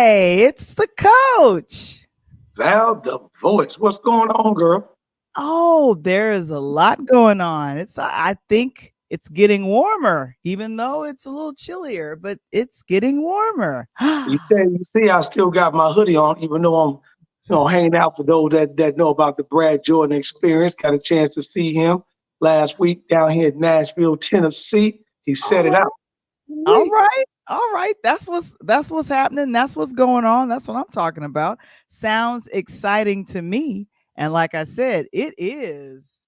Hey, it's the coach. Val, the voice. What's going on, girl? Oh, there is a lot going on. I think it's getting warmer, even though it's a little chillier, but it's getting warmer. You see, I still got my hoodie on, even though I'm, hanging out for those that know about the Brad Jordan experience. Got a chance to see him last week down here in Nashville, Tennessee. He set All it right, out. all Wait. right, all right. That's what's happening. That's what's going on. That's what I'm talking about. Sounds exciting to me. And like I said, it is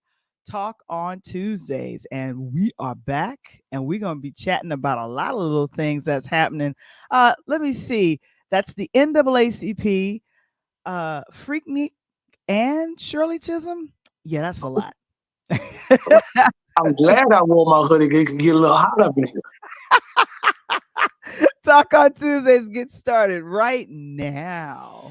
Talk on Tuesdays, and we are back, and we're gonna be chatting about a lot of little things that's happening. Let me see. That's the NAACP, Freak Me, and Shirley Chisholm. Yeah, that's a lot. I'm glad I wore my hoodie. It can get a little hot up in here. Talk on Tuesdays get started right now.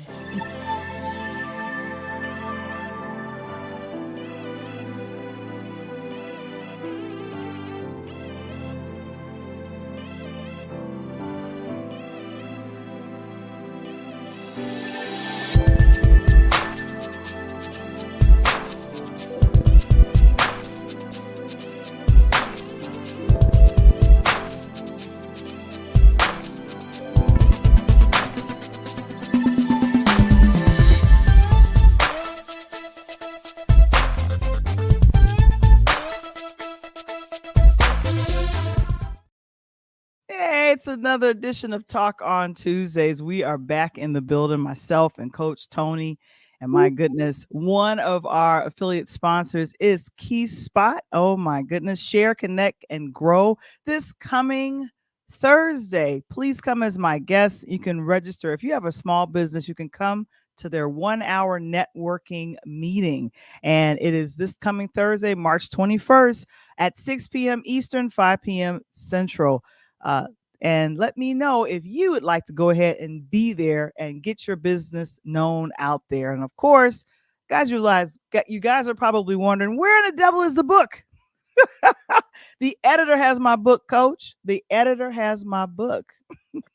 Hey, it's another edition of Talk on Tuesdays. We are back in the building, myself and Coach Tony. And my goodness, one of our affiliate sponsors is Key Spot. Oh my goodness, share, connect, and grow this coming Thursday. Please come as my guest. You can register. If you have a small business, you can come to their 1 hour networking meeting. And it is this coming Thursday, March 21st at 6 p.m. Eastern, 5 p.m. Central. And let me know if you would like to go ahead and be there and get your business known out there. And of course, guys, you guys are probably wondering, where in the devil is the book? The editor has my book, Coach. The editor has my book.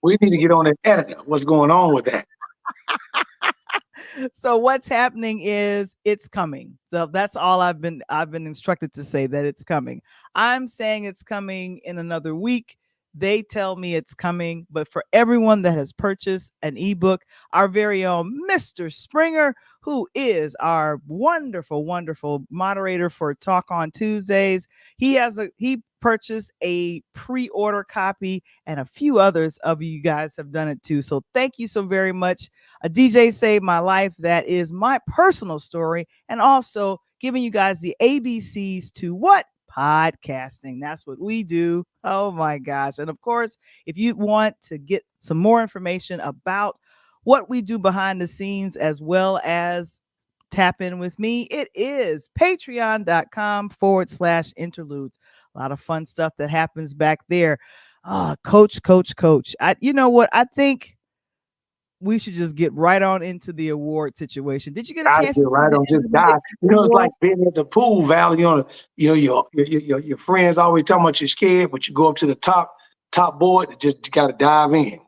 We need to get on that editor. What's going on with that? So what's happening is it's coming. So that's all I've been instructed to say, that it's coming. I'm saying it's coming in another week. They tell me it's coming, but for everyone that has purchased an ebook, our very own Mr. Springer, who is our wonderful, wonderful moderator for Talk on Tuesdays, he purchased a pre-order copy, and a few others of you guys have done it too. So thank you so very much. A DJ saved my life. That is my personal story, and also giving you guys the ABCs to what? Podcasting. That's what we do. Oh my gosh. And of course, if you want to get some more information about what we do behind the scenes, as well as tap in with me, it is patreon.com/interludes. A lot of fun stuff that happens back there. Coach. You know what? I think we should just get right on into the award situation. Did you get a Gotta chance get to see right the on, just die. NAACP It's award? like being at the pool, Val. Your friends always talking about you're scared, but you go up to the top board, just you gotta dive in.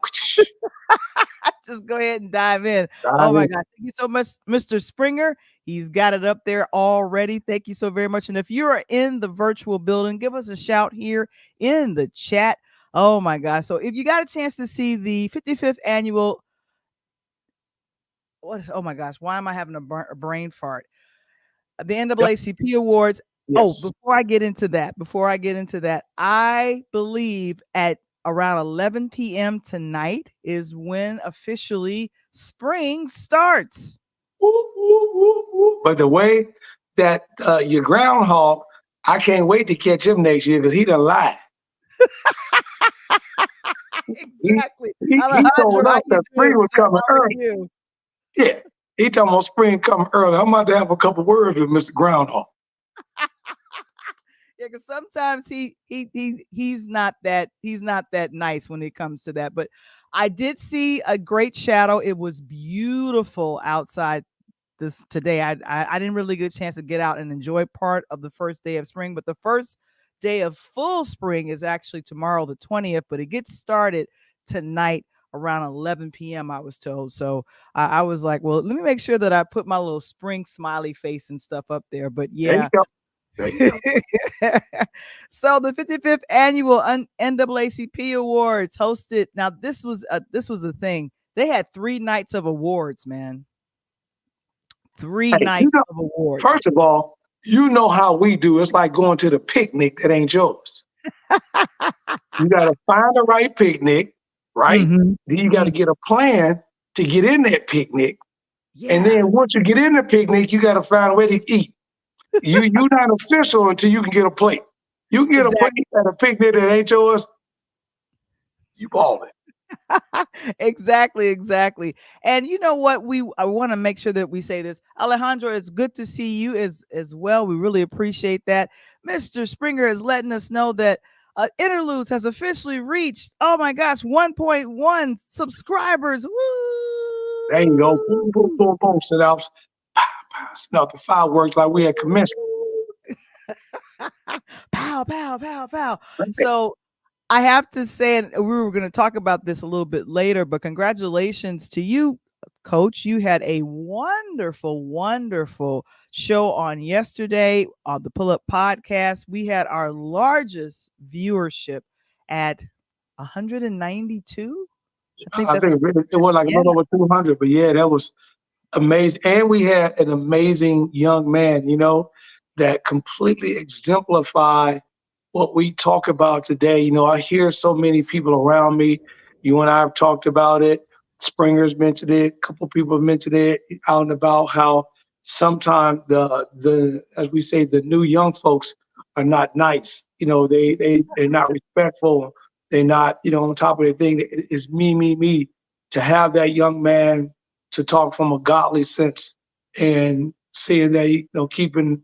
Just go ahead and dive in. Oh Dive my in. God. Thank you so much, Mr. Springer. He's got it up there already. Thank you so very much. And if you are in the virtual building, give us a shout here in the chat. Oh my God. So if you got a chance to see the 55th annual, oh my gosh, why am I having a brain fart? The Yep. NAACP Awards. Oh, Yes. before I get into that, I believe at around 11 p.m. tonight is when officially spring starts. Whoop, whoop, whoop, whoop. But the way that your groundhog, I can't wait to catch him next year because he done lied. He, Exactly. he told Alejandro, how us you that doing, spring was sir? coming How are early. you? Yeah. He talking about spring coming early. I'm about to have a couple words with Mr. Groundhog. Yeah, because sometimes he's not that nice when it comes to that. But I did see a great shadow. It was beautiful outside this today. I didn't really get a chance to get out and enjoy part of the first day of spring, but the first day of full spring is actually tomorrow, the 20th. But it gets started tonight around 11 p.m. I was told. So I was like, well, let me make sure that I put my little spring smiley face and stuff up there. But There you yeah. go. There you go. So the 55th annual NAACP Awards hosted. Now this was the thing. They had 3 nights of awards, man. 3 Hey, nights of awards. first of all, you know how we do. It's like going to the picnic that ain't yours. You got to find the right picnic, right? Mhm. Then you got to get a plan to get in that picnic. Yeah. And then once you get in the picnic, you got to find a way to eat. You're not official until you can get a plate. You can get a plate at a picnic that ain't yours, you balling. Exactly. And you know what? I want to make sure that we say this. Alejandro, it's good to see you as well. We really appreciate that. Mr. Springer is letting us know that Interludes has officially reached, oh my gosh, 1.1 subscribers. Woo! There you go. Boom, boom, boom, boom. Sit out. Snuff the fireworks like we had commenced. Pow, pow, pow, pow. So I have to say, and we were going to talk about this a little bit later, but congratulations to you, Coach. You had a wonderful show on yesterday on the Pull Up Podcast. We had our largest viewership at 192. I think it was like a little over 200, but yeah, that was amazing. And we had an amazing young man, that completely exemplified what we talk about today. I hear so many people around me. You and I have talked about it. Springer's mentioned it. A couple people have mentioned it out and about, how sometimes the as we say, the new young folks are not nice. They're not respectful. They're not, on top of the thing. It's me. To have that young man to talk from a godly sense and seeing that he, keeping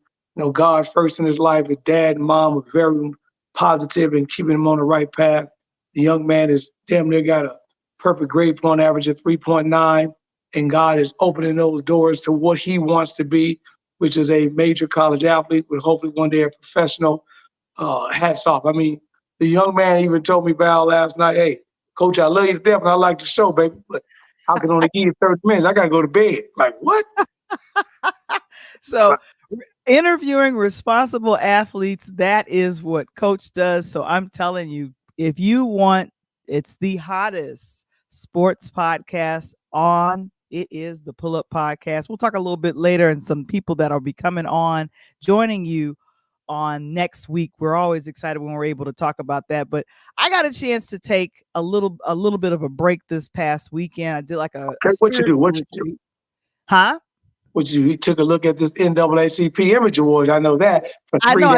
God first in his life. His dad and mom were very positive and keeping him on the right path. The young man is damn near got a perfect grade point average of 3.9, and God is opening those doors to what he wants to be, which is a major college athlete, with hopefully one day a professional. Hats off. I mean, the young man even told me, Val, last night, hey, Coach, I love you to death and I like the show, baby, but I can only give you 30 minutes. I got to go to bed. Like, what? So interviewing responsible athletes, that is what Coach does. So I'm telling you, if you want, it's the hottest sports podcast on. It is the Pull Up Podcast. We'll talk a little bit later, and some people that will be coming on, joining you on next week. We're always excited when we're able to talk about that. But I got a chance to take a little bit of a break this past weekend. I did like a what you do? Huh? You took a look at this NAACP Image Awards. I know that. I know.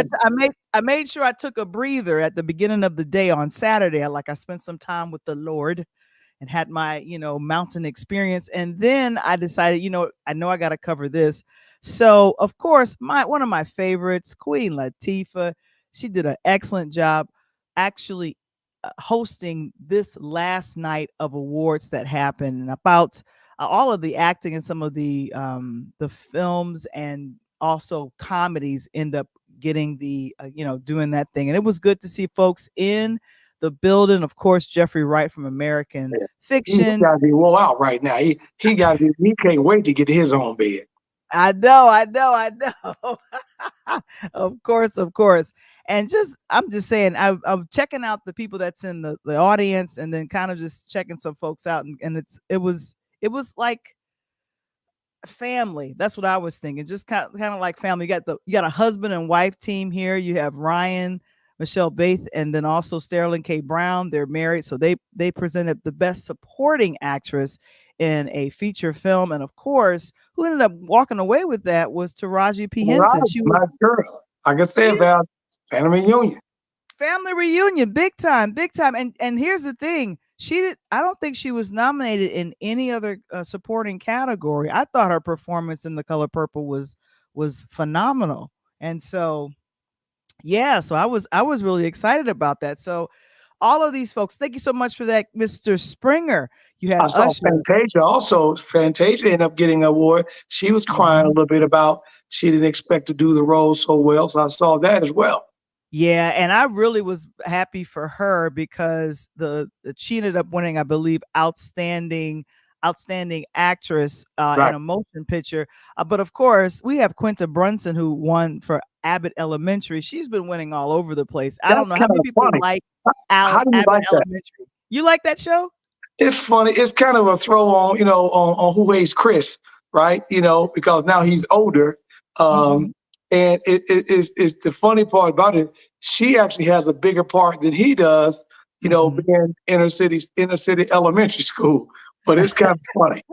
I made sure I took a breather at the beginning of the day on Saturday. I spent some time with the Lord and had my, mountain experience. And then I decided, I know I got to cover this. So, of course, one of my favorites, Queen Latifah, she did an excellent job actually hosting this last night of awards that happened, and about all of the acting and some of the films and also comedies end up getting the, doing that thing. And it was good to see folks in the building. Of course, Jeffrey Wright from American Fiction. He got to be wore out right now. He can't wait to get to his own bed. I know. Of course. And I'm just saying, I'm checking out the people that's in the audience, and then kind of just checking some folks out. And it was like family. That's what I was thinking. Just kind of like family. You got a husband and wife team here. You have Ryan, Michelle Bath, and then also Sterling K. Brown. They're married. So they presented the best supporting actress in a feature film. And of course, who ended up walking away with that was Taraji P. Henson. She was my girl. Like I said, about family reunion, big time. And here's the thing. I don't think she was nominated in any other supporting category. I thought her performance in The Color Purple was phenomenal. And so, yeah, so I was really excited about that. So all of these folks, thank you so much for that, Mr. Springer. You had Fantasia. Also, Fantasia ended up getting an award. She was crying a little bit about she didn't expect to do the role so well. So I saw that as well. Yeah, and I really was happy for her because she ended up winning, I believe, outstanding actress in Right. a motion picture. But of course, we have Quinta Brunson who won for Abbott Elementary. She's been winning all over the place. I That's don't know how kind many of people funny. like How do you Abbott like that? Elementary. You like that show? It's funny. It's kind of a throw on, on who raised Chris, right? Because now he's older. Mhm. And it's the funny part about it. She actually has a bigger part than he does, Mhm. being inner city elementary school. But it's kind of funny.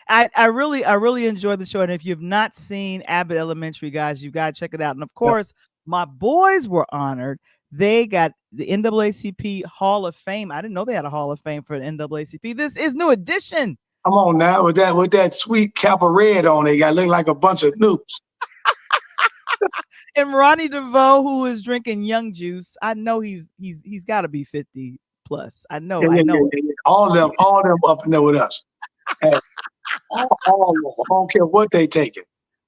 I really enjoyed the show. And if you've not seen Abbott Elementary, guys, you got to check it out. And of Yeah. course, my boys were honored. They got the NAACP Hall of Fame. I didn't know they had a Hall of Fame for the NAACP. This is new edition. Come on now with that sweet cap of red on it. Got look like a bunch of noobs. And Ronnie DeVoe, who is drinking young juice, I know he's got to be 50 plus. I know, Yeah, I yeah, yeah, know. yeah, yeah. All them up in there with us. Hey, all of them. I don't care what they taking.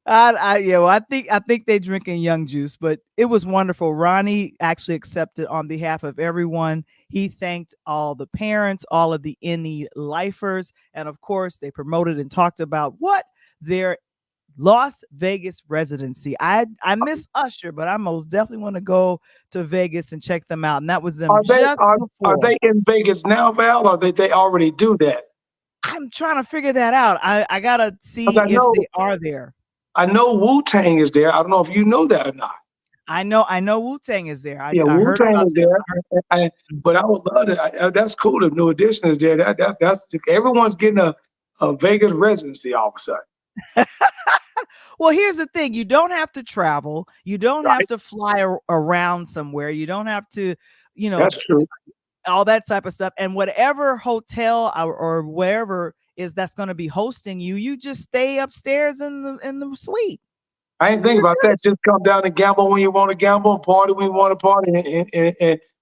Yeah, well, I think they drinking young juice, but it was wonderful. Ronnie actually accepted on behalf of everyone. He thanked all the parents, all of the NE lifers, and of course, they promoted and talked about what their Las Vegas residency. I miss Usher, but I most definitely want to go to Vegas and check them out. And that was them Are they just are before. they in Vegas now, Val, or they already do that? I'm trying to figure that out. I gotta see Because I if know they are there. I know Wu-Tang is there. I don't know if you know that or not. I know Wu-Tang is there. I, Yeah, I heard Wu-Tang about is them. there. But I would love to. That's cool if New Edition is there. That's everyone's getting a Vegas residency all of a sudden. Well, here's the thing. You don't have to travel. You don't have Right? to fly around somewhere. You don't have to, you know, That's true. all that type of stuff. And whatever hotel or wherever is that's going to be hosting you, you just stay upstairs in the suite. I ain't think You're about good. that. Just come down and gamble when you want to gamble, and party when you want to party,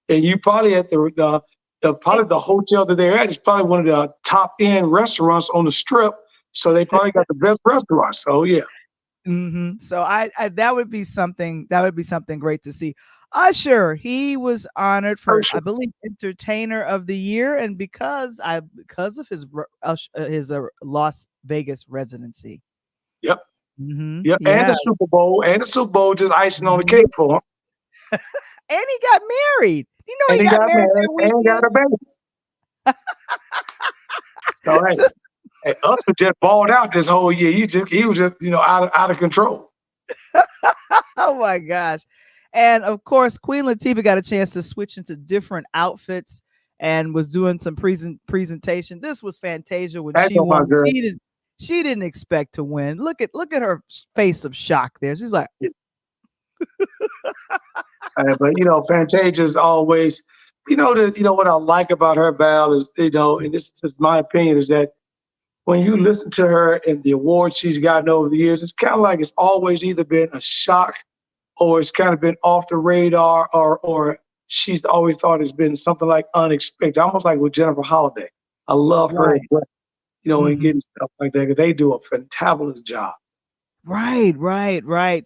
and you probably at probably the hotel that they're at is probably one of the top end restaurants on the strip. So they probably got the best restaurants. So yeah. So I that would be something great to see. Usher, he was honored for I believe Entertainer of the Year, and because of his Las Vegas residency. Yep. Yep. And the Yeah. Super Bowl just icing on the cake Mhm. for him. And he got married. You know And he he got got married married that and got weekend. a baby. So hey, Usher just balled out this whole year. He was just out of control. Oh my gosh. And of course, Queen Latifah got a chance to switch into different outfits and was doing some presentation. This was Fantasia when That's she on my won. girl. She didn't expect to win. Look at her face of shock there. She's like, But Fantasia's always, what I like about her, Val, is and this is my opinion, is that when you listen to her and the awards she's gotten over the years, it's kind of like it's always either been a shock or it's kind of been off the radar, or she's always thought it's been something like unexpected, almost like with Jennifer Holliday. I love her, right. and getting stuff like that because they do a fantabulous job. Right.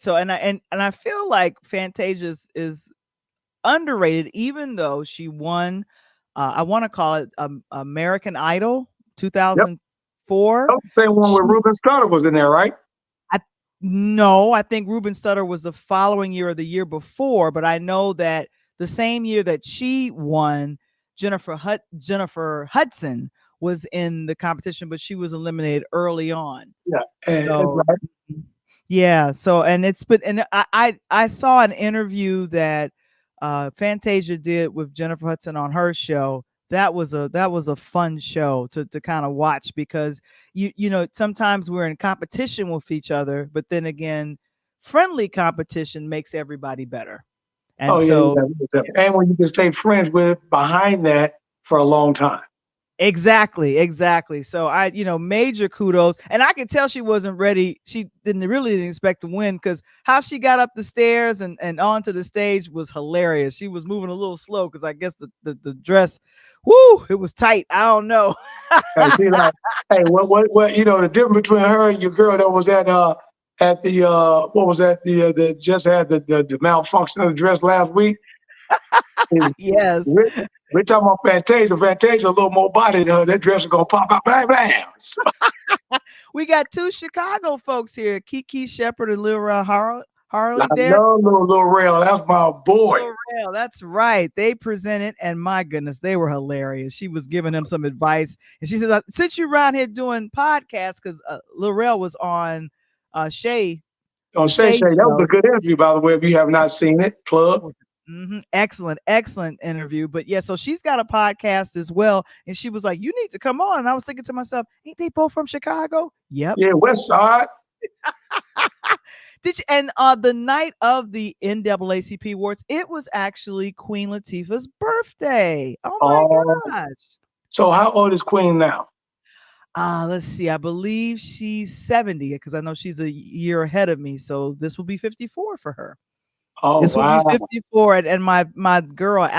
So and I feel like Fantasia is underrated, even though she won. I want to call it American Idol Yep. 2004. That's the same one where Ruben Studdard was in there, right? No, I think Ruben Studdard was the following year or the year before, but I know that the same year that she won, Jennifer Hudson was in the competition, but she was eliminated early on. Yeah. So Right. yeah, so and it's but and I saw an interview that Fantasia did with Jennifer Hudson on her show. That was a fun show to kind of watch because sometimes we're in competition with each other, but then again, friendly competition makes everybody better. And Oh yeah, so yeah. And when you can stay friends with behind that for a long time. Exactly. So major kudos. And I could tell she wasn't ready. She didn't expect to win because how she got up the stairs and onto the stage was hilarious. She was moving a little slow because I guess the dress, it was tight. I don't know. Hey, what the difference between her and your girl that was at at the what was that? The just had the malfunction of the dress last week. Yes. We're talking about Fantasia. Fantasia a little more body than her. That dress is gonna pop out. Bam, bam. We got two Chicago folks here, Kiki Shepard and Lil Harley I there. love Lil Rail. That's my boy. Lil Rel, that's right. They presented, and my goodness, they were hilarious. She was giving him some advice, and she says, "Since you're around here doing podcasts, because Lil Rel was on Shay." On Shay, that was a good interview, by the way. If you have not seen it, plug. Excellent interview. But yeah, so she's got a podcast as well, and she was like, "You need to come on." And I was thinking to myself, "Ain't they both from Chicago?" Yep. Yeah, West Side. Did you? And the night of the NAACP Awards, it was actually Queen Latifah's birthday. Oh my gosh! So how old is Queen now? Let's see. I believe she's 70 because I know she's a year ahead of me. So this will be 54 for her. Oh, this will be 54. And my girl, Erica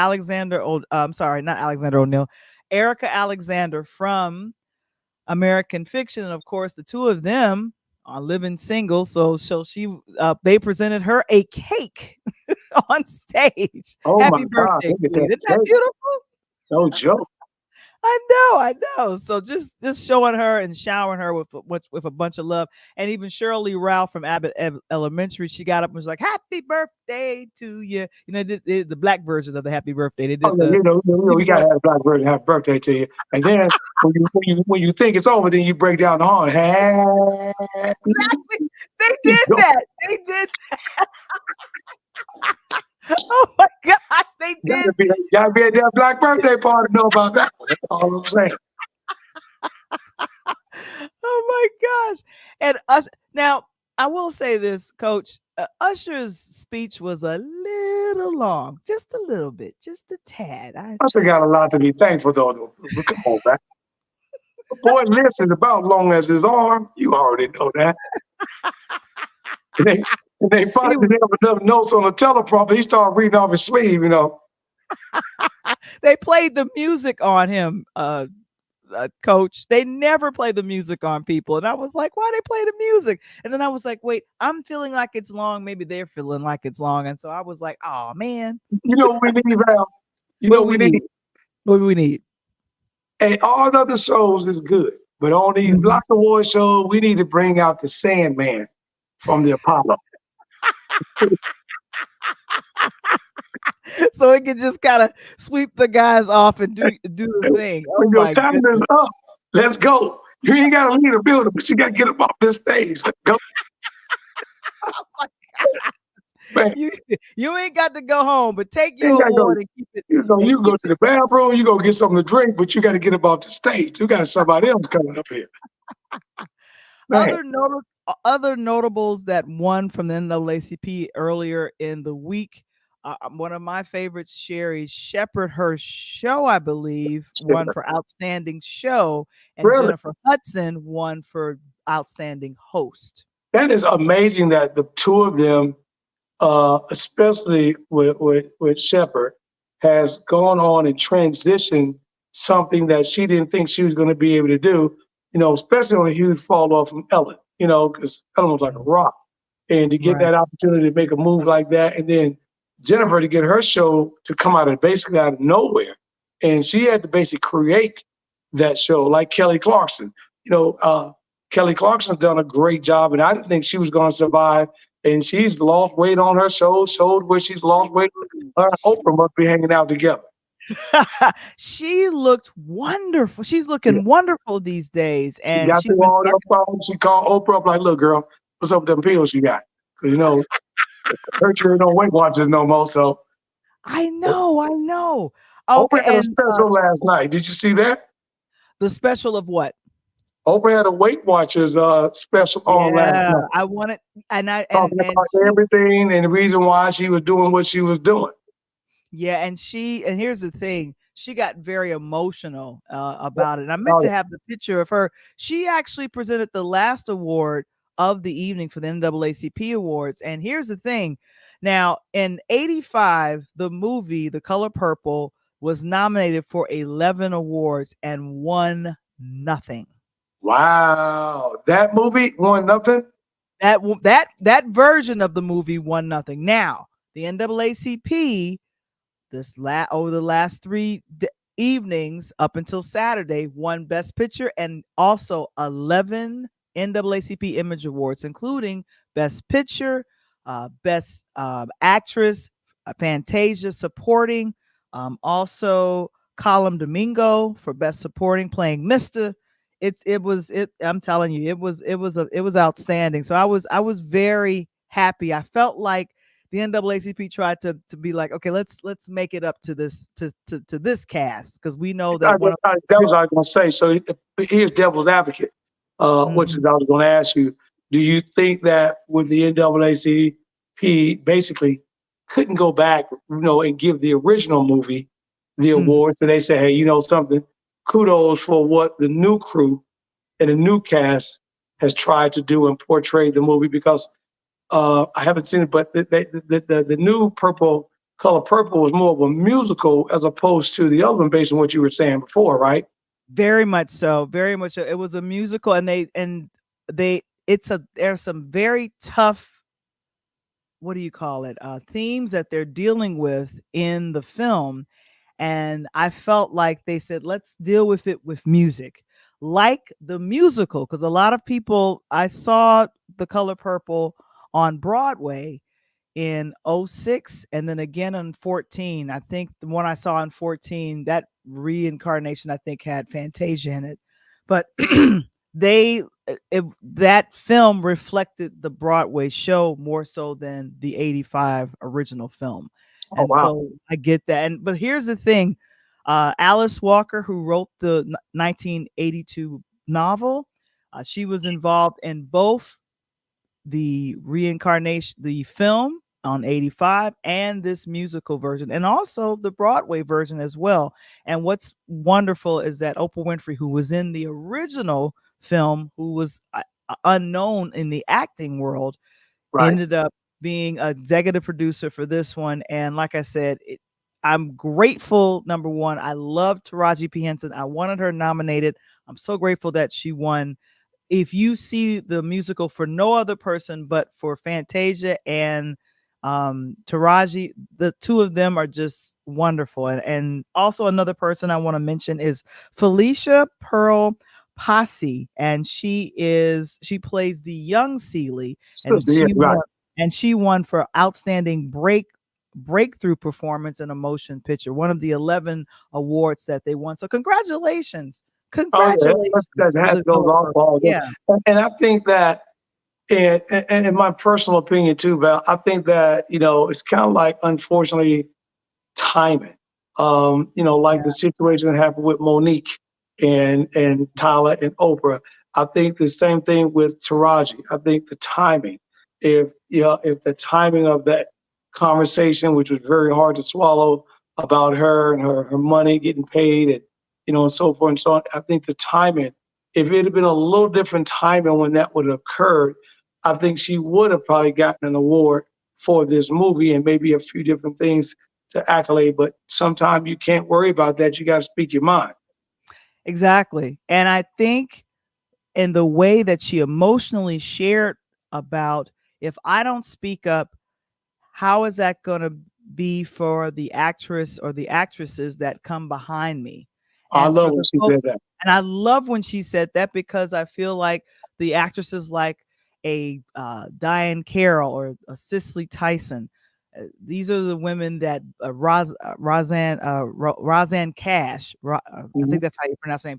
Alexander from American Fiction. And of course, the two of them are living single. So they presented her a cake on stage. Oh, happy birthday. Isn't that beautiful? No joke. I know. So just showing her and showering her with a bunch of love. And even Shirley Rao from Abbott Elementary, she got up and was like, "Happy birthday to you." You know, the black version of the happy birthday. They did we gotta have a black version happy birthday to you. And then when you think it's over, then you break down the horn. Exactly. They did that. They did that. Oh my gosh, they did. Gotta be at that black birthday party to know about that one. That's all I'm saying. Oh my gosh. And now I will say this, Coach. Usher's speech was a little long, just a little bit, just a tad. Usher got a lot to be thankful though. Come on, man. Boy, listen, about long as his arm. You already know that. They finally didn't have enough notes on the teleprompter. He started reading off his sleeve, They played the music on him, Coach. They never play the music on people. And I was like, why they play the music? And then I was like, wait, I'm feeling like it's long. Maybe they're feeling like it's long. And so I was like, oh, man. You know what we need, Val? What do we need? And all the other shows is good. But on these Block Award shows, we need to bring out the Sandman from the Apollo. So it can just kind of sweep the guys off and do the thing. When your time is up, let's go. You ain't got to leave the building, but you got to get up off this stage. Let's go. Oh my God. You ain't got to go home, but take your award and keep it. You go to the bathroom, you go get something to drink, but you got to get up off the stage. You got somebody else coming up here. Other notables that won from the NAACP earlier in the week. One of my favorites, Sherry Shepard, her show, I believe, won for Outstanding Show, and Jennifer Hudson won for Outstanding Host. That is amazing that the two of them, especially with Shepard, has gone on and transitioned something that she didn't think she was going to be able to do, especially on a huge fall off from Ellen, because Ellen was like a rock. And to get that opportunity to make a move like that, and then Jennifer to get her show to come basically out of nowhere. And she had to basically create that show like Kelly Clarkson. Kelly Clarkson's done a great job, and I didn't think she was going to survive. And she's lost weight on her show, showed where she's lost weight. Her and Oprah must be hanging out together. She looked wonderful. She's looking wonderful these days. And she got through all that problems. She called Oprah up like, "Look, girl, what's up with them pills you got?" Because, her sure don't Weight Watchers no more. So I know. Okay, Oprah had a special last night. Did you see that? The special of what? Oprah had a Weight Watchers special on last night. I wanted, talking about everything and the reason why she was doing what she was doing. Yeah, and here's the thing, she got very emotional about it. And I meant to have the picture of her. She actually presented the last award of the evening for the NAACP Awards. And here's the thing. Now, in 1985, the movie The Color Purple was nominated for 11 awards and won nothing. Wow. That movie won nothing? that version of the movie won nothing. Now, the NAACP over the last evenings up until Saturday won Best Picture and also 11 NAACP Image Awards, including Best Picture, Best Actress, Fantasia Supporting, also Colum Domingo for Best Supporting playing Mister. I'm telling you, it was outstanding. So I was very happy. I felt like the NAACP tried to be like, okay, let's make it up to this to this cast, because we know that That was what I was going to say. So here's devil's advocate, which is I was going to ask you. Do you think that with the NAACP basically couldn't go back, and give the original movie the award? So they say, hey, something, kudos for what the new crew and the new cast has tried to do and portray the movie, because I haven't seen it, but the new Color Purple was more of a musical as opposed to the other one, based on what you were saying before, right? Very much so. Very much so. It was a musical, and there's some very tough, what do you call it? Themes that they're dealing with in the film. And I felt like they said, let's deal with it with music, like the musical. Because a lot of people, I saw The Color Purple on Broadway in 06 and then again in 14. I think the one I saw in 14, that reincarnation, I think had Fantasia in it. But that film reflected the Broadway show more so than the 85 original film. Oh, wow. So I get that. But here's the thing. Alice Walker, who wrote the 1982 novel, she was involved in both the reincarnation, the film on 85, and this musical version, and also the Broadway version as well. And what's wonderful is that Oprah Winfrey, who was in the original film, who was unknown in the acting world, ended up being an executive producer for this one. And like I said, I'm grateful. Number one, I love Taraji P. Henson. I wanted her nominated. I'm so grateful that she won. If you see the musical for no other person but for Fantasia and Taraji, the two of them are just wonderful. And also another person I want to mention is Felicia Pearl Posse, and she plays the young Celie, and she won for outstanding breakthrough performance in a motion picture, one of the 11 awards that they won. So congratulations. Congratulations. That goes off. Yeah. And I think that, and in my personal opinion too, Val, I think that, it's kind of like, unfortunately, timing. The situation that happened with Monique and Tyler and Oprah. I think the same thing with Taraji. I think the timing, if the timing of that conversation, which was very hard to swallow, about her and her money getting paid, and and so forth and so on. I think the timing, if it had been a little different timing when that would have occurred, I think she would have probably gotten an award for this movie and maybe a few different things to accolade. But sometimes you can't worry about that. You got to speak your mind. Exactly. And I think in the way that she emotionally shared about, if I don't speak up, how is that going to be for the actress or the actresses that come behind me? I love when she said that. And I love when she said that, because I feel like the actresses like a Diane Carroll or a Cicely Tyson, these are the women that Roseanne Cash, I think that's how you pronounce her name.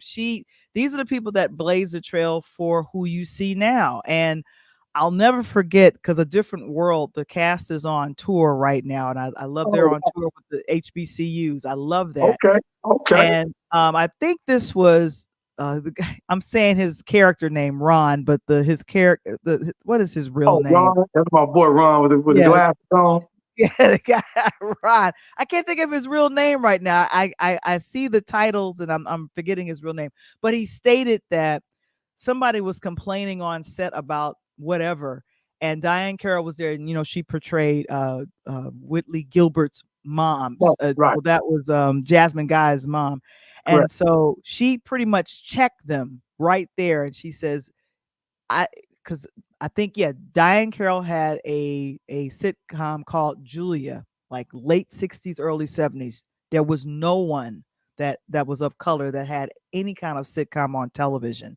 These are the people that blaze the trail for who you see now. And I'll never forget, because A Different World, the cast is on tour right now, and I love they're on tour with the HBCUs. I love that. Okay. And I think this was I'm saying his character name Ron, but his character, what is his real name? Ron. That's my boy Ron with the glasses on. Yeah, the guy Ron. I can't think of his real name right now. I see the titles and I'm forgetting his real name. But he stated that somebody was complaining on set about whatever, and Diane Carroll was there, and she portrayed Whitley Gilbert's mom. Well, that was Jasmine Guy's mom. And so she pretty much checked them right there, and she says, because I think, yeah, Diane Carroll had a sitcom called Julia, like late 60s, early 70s. There was no one that was of color that had any kind of sitcom on television.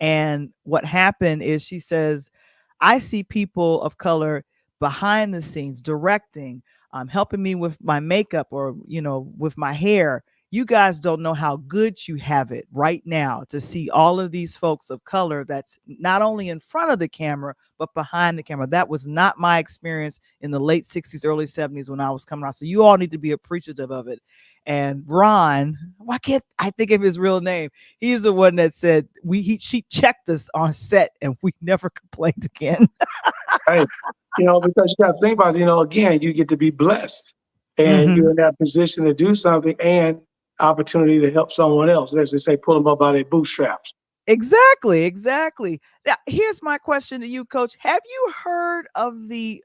And what happened is, she says, I see people of color behind the scenes directing, helping me with my makeup, or, with my hair. You guys don't know how good you have it right now to see all of these folks of color that's not only in front of the camera, but behind the camera. That was not my experience in the late 60s, early 70s when I was coming out. So you all need to be appreciative of it. And Ron, why can't I think of his real name? He's the one that said she checked us on set and we never complained again. Hey, because you got to think about it, again, you get to be blessed and Mhm. you're in that position to do something and opportunity to help someone else. As they say, pull them up by their bootstraps. Exactly. Now, here's my question to you, Coach. Have you heard of the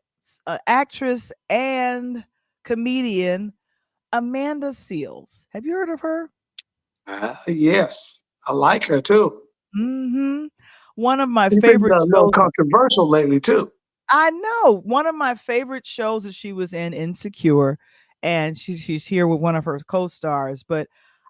actress and comedian Amanda Seales? Have you heard of her? Yes, I like her too. Hmm. One of my She's been favorite a little shows. controversial lately too. I know, one of my favorite shows that she was in, Insecure, and she's here with one of her co-stars. But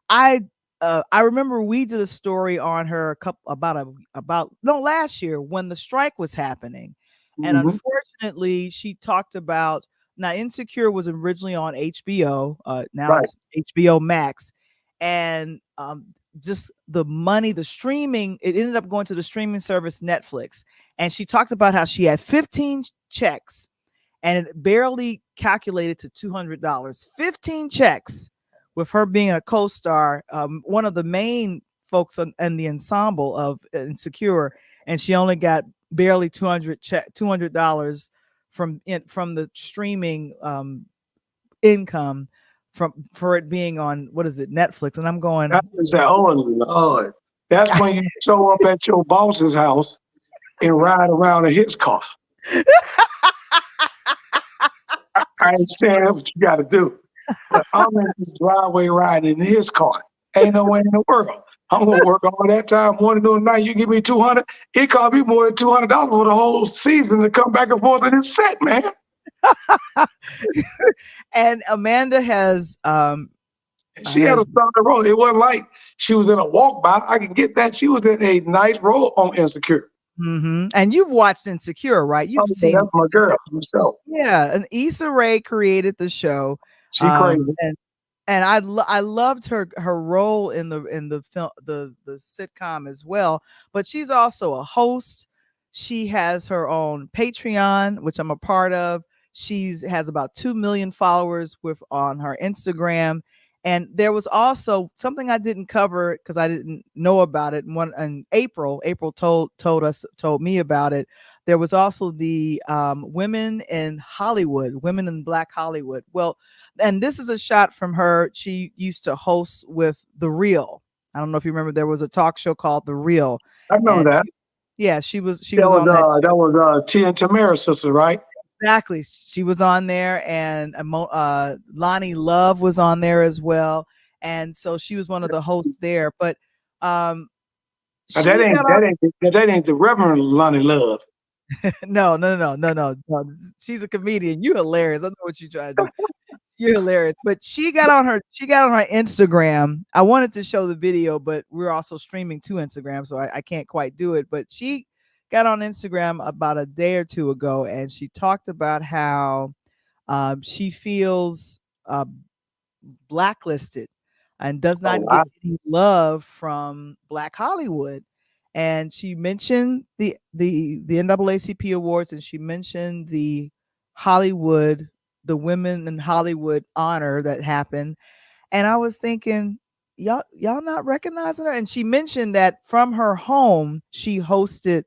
I I remember we did a story on her about no, last year when the strike was happening, and Mhm. unfortunately she talked about, now Insecure was originally on HBO, now Right. it's HBO Max, and just the money, the streaming, it ended up going to the streaming service Netflix. And she talked about how she had 15 checks and it barely calculated to $200. 15 checks with her being a co-star, one of the main folks in the ensemble of Insecure, and she only got barely $200 from the streaming income for it being on, what is it, Netflix. And I'm going, That's when you say, "Oh Lord." That's when you show up at your boss's house and ride around in his car. I understand that's what you got to do, but I'm in his driveway riding in his car. Ain't no way in the world. I'm gonna work all that time, morning to night. You give me 200. It cost me more than $200 for the whole season to come back and forth in his set, man. and Amanda has She had a solid role. It wasn't like she was in a walk by. I can get that. She was in a nice role on Insecure. And you've watched Insecure, right? Oh, You've yeah, seen that's my girl. So Yeah, and Issa Rae created the show, she crazy. and I loved her role in the film, the sitcom as well. But she's also a host. She has her own Patreon, which I'm a part of. She's has about 2 million followers on her Instagram. And there was also something I didn't cover because I didn't know about it. And April told me about it. There was also the women in Hollywood, women in Black Hollywood. Well, and this is a shot from her. She used to host with The Real. I don't know if you remember, there was a talk show called The Real. I remember that. Yeah, she was That on that show. that was Tia and Tamara's sister, right? Exactly. She was on there, and Lonnie Love was on there as well. And so she was one of the hosts there. But That she ain't got on. that ain't the Reverend Lonnie Love. No. She's a comedian. You hilarious. I know what you're trying to do. You're hilarious. But she got on her Instagram. I wanted to show the video, but we're also streaming to Instagram, so I can't quite do it. But she got on Instagram about a day or two ago, and she talked about how she feels blacklisted and does Oh, not get any love from Black Hollywood. And she mentioned the NAACP Awards, and she mentioned the Women in Hollywood honor that happened. And I was thinking, y'all not recognizing her. And she mentioned that from her home, she hosted,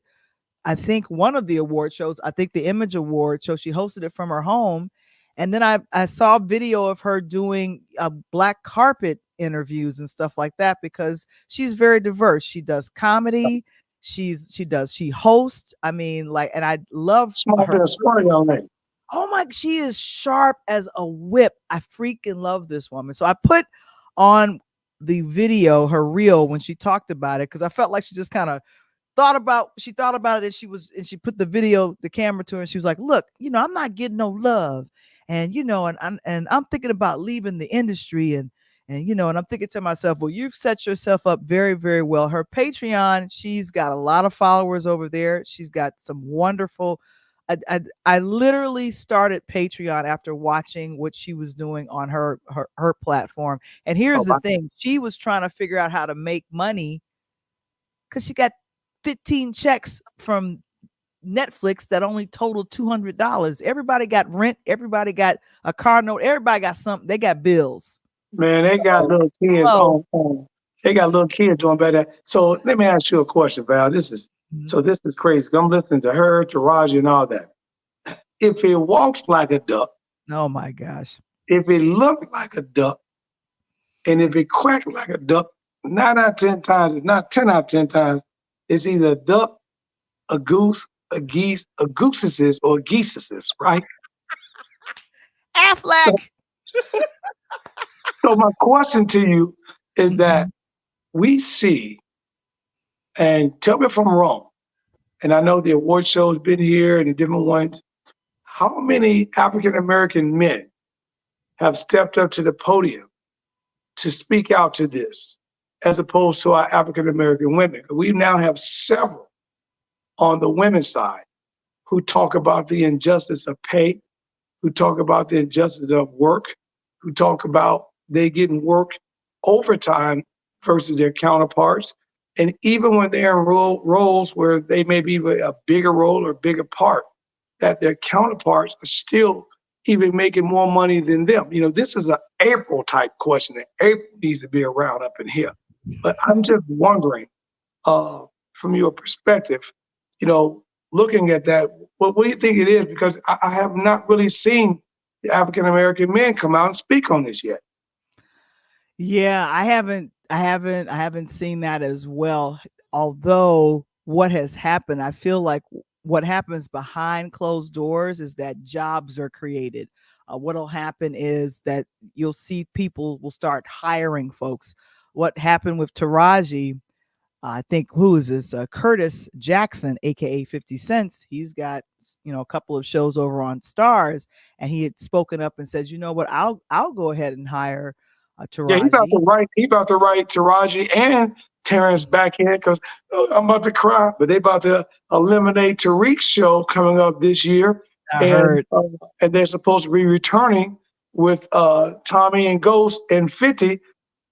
I think, one of the award shows, I think the Image Award show. She hosted it from her home. And then I saw a video of her doing black carpet interviews and stuff like that, because she's very diverse. She does comedy. She hosts. I mean, like, and I love her. smart young lady. Oh my, she is sharp as a whip. I freaking love this woman. So I put on the video, her reel, when she talked about it, because I felt like she just kind of thought about it, and she put the camera to her, and she was like, look, I'm not getting no love. And, and I'm thinking about leaving the industry, and I'm thinking to myself, well, you've set yourself up very, very well. Her Patreon, she's got a lot of followers over there. She's got some wonderful, I literally started Patreon after watching what she was doing on her platform. And here's the thing. She was trying to figure out how to make money because she got 15 checks from Netflix that only totaled $200. Everybody got rent. Everybody got a car note. Everybody got something. They got bills. Man, they got little kids on. They got little kids doing better. So let me ask you a question, Val. This is crazy. I'm listening to her, to Raji, and all that. If it walks like a duck, oh my gosh. If it looked like a duck, and if it quacked like a duck, 9 out of 10 times, if not 10 out of 10 times, it's either a duck, a goose, a geese, a goosesis, or a geesesis, right? Affleck. So my question to you is that we see, and tell me if I'm wrong, and I know the award show has been here and the different ones, how many African-American men have stepped up to the podium to speak out to this, as opposed to our African-American women? We now have several on the women's side who talk about the injustice of pay, who talk about the injustice of work, who talk about they getting work overtime versus their counterparts. And even when they're in roles where they may be a bigger role or bigger part, that their counterparts are still even making more money than them. This is an April type question, and April needs to be around up in here. But I'm just wondering, from your perspective, looking at that, what do you think it is? Because I have not really seen the African-American men come out and speak on this yet. Yeah, I haven't seen that as well. Although what has happened, I feel like what happens behind closed doors is that jobs are created. What'll happen is that you'll see people will start hiring folks. What happened with Taraji, I think, who is this? Curtis Jackson, aka 50 Cent. He's got a couple of shows over on Stars, and he had spoken up and said, you know what, I'll go ahead and hire Taraji. Yeah, he about to write Taraji and Terrence back in, because I'm about to cry, but they about to eliminate Tariq's show coming up this year. I heard. And they're supposed to be returning with Tommy and Ghost and 50,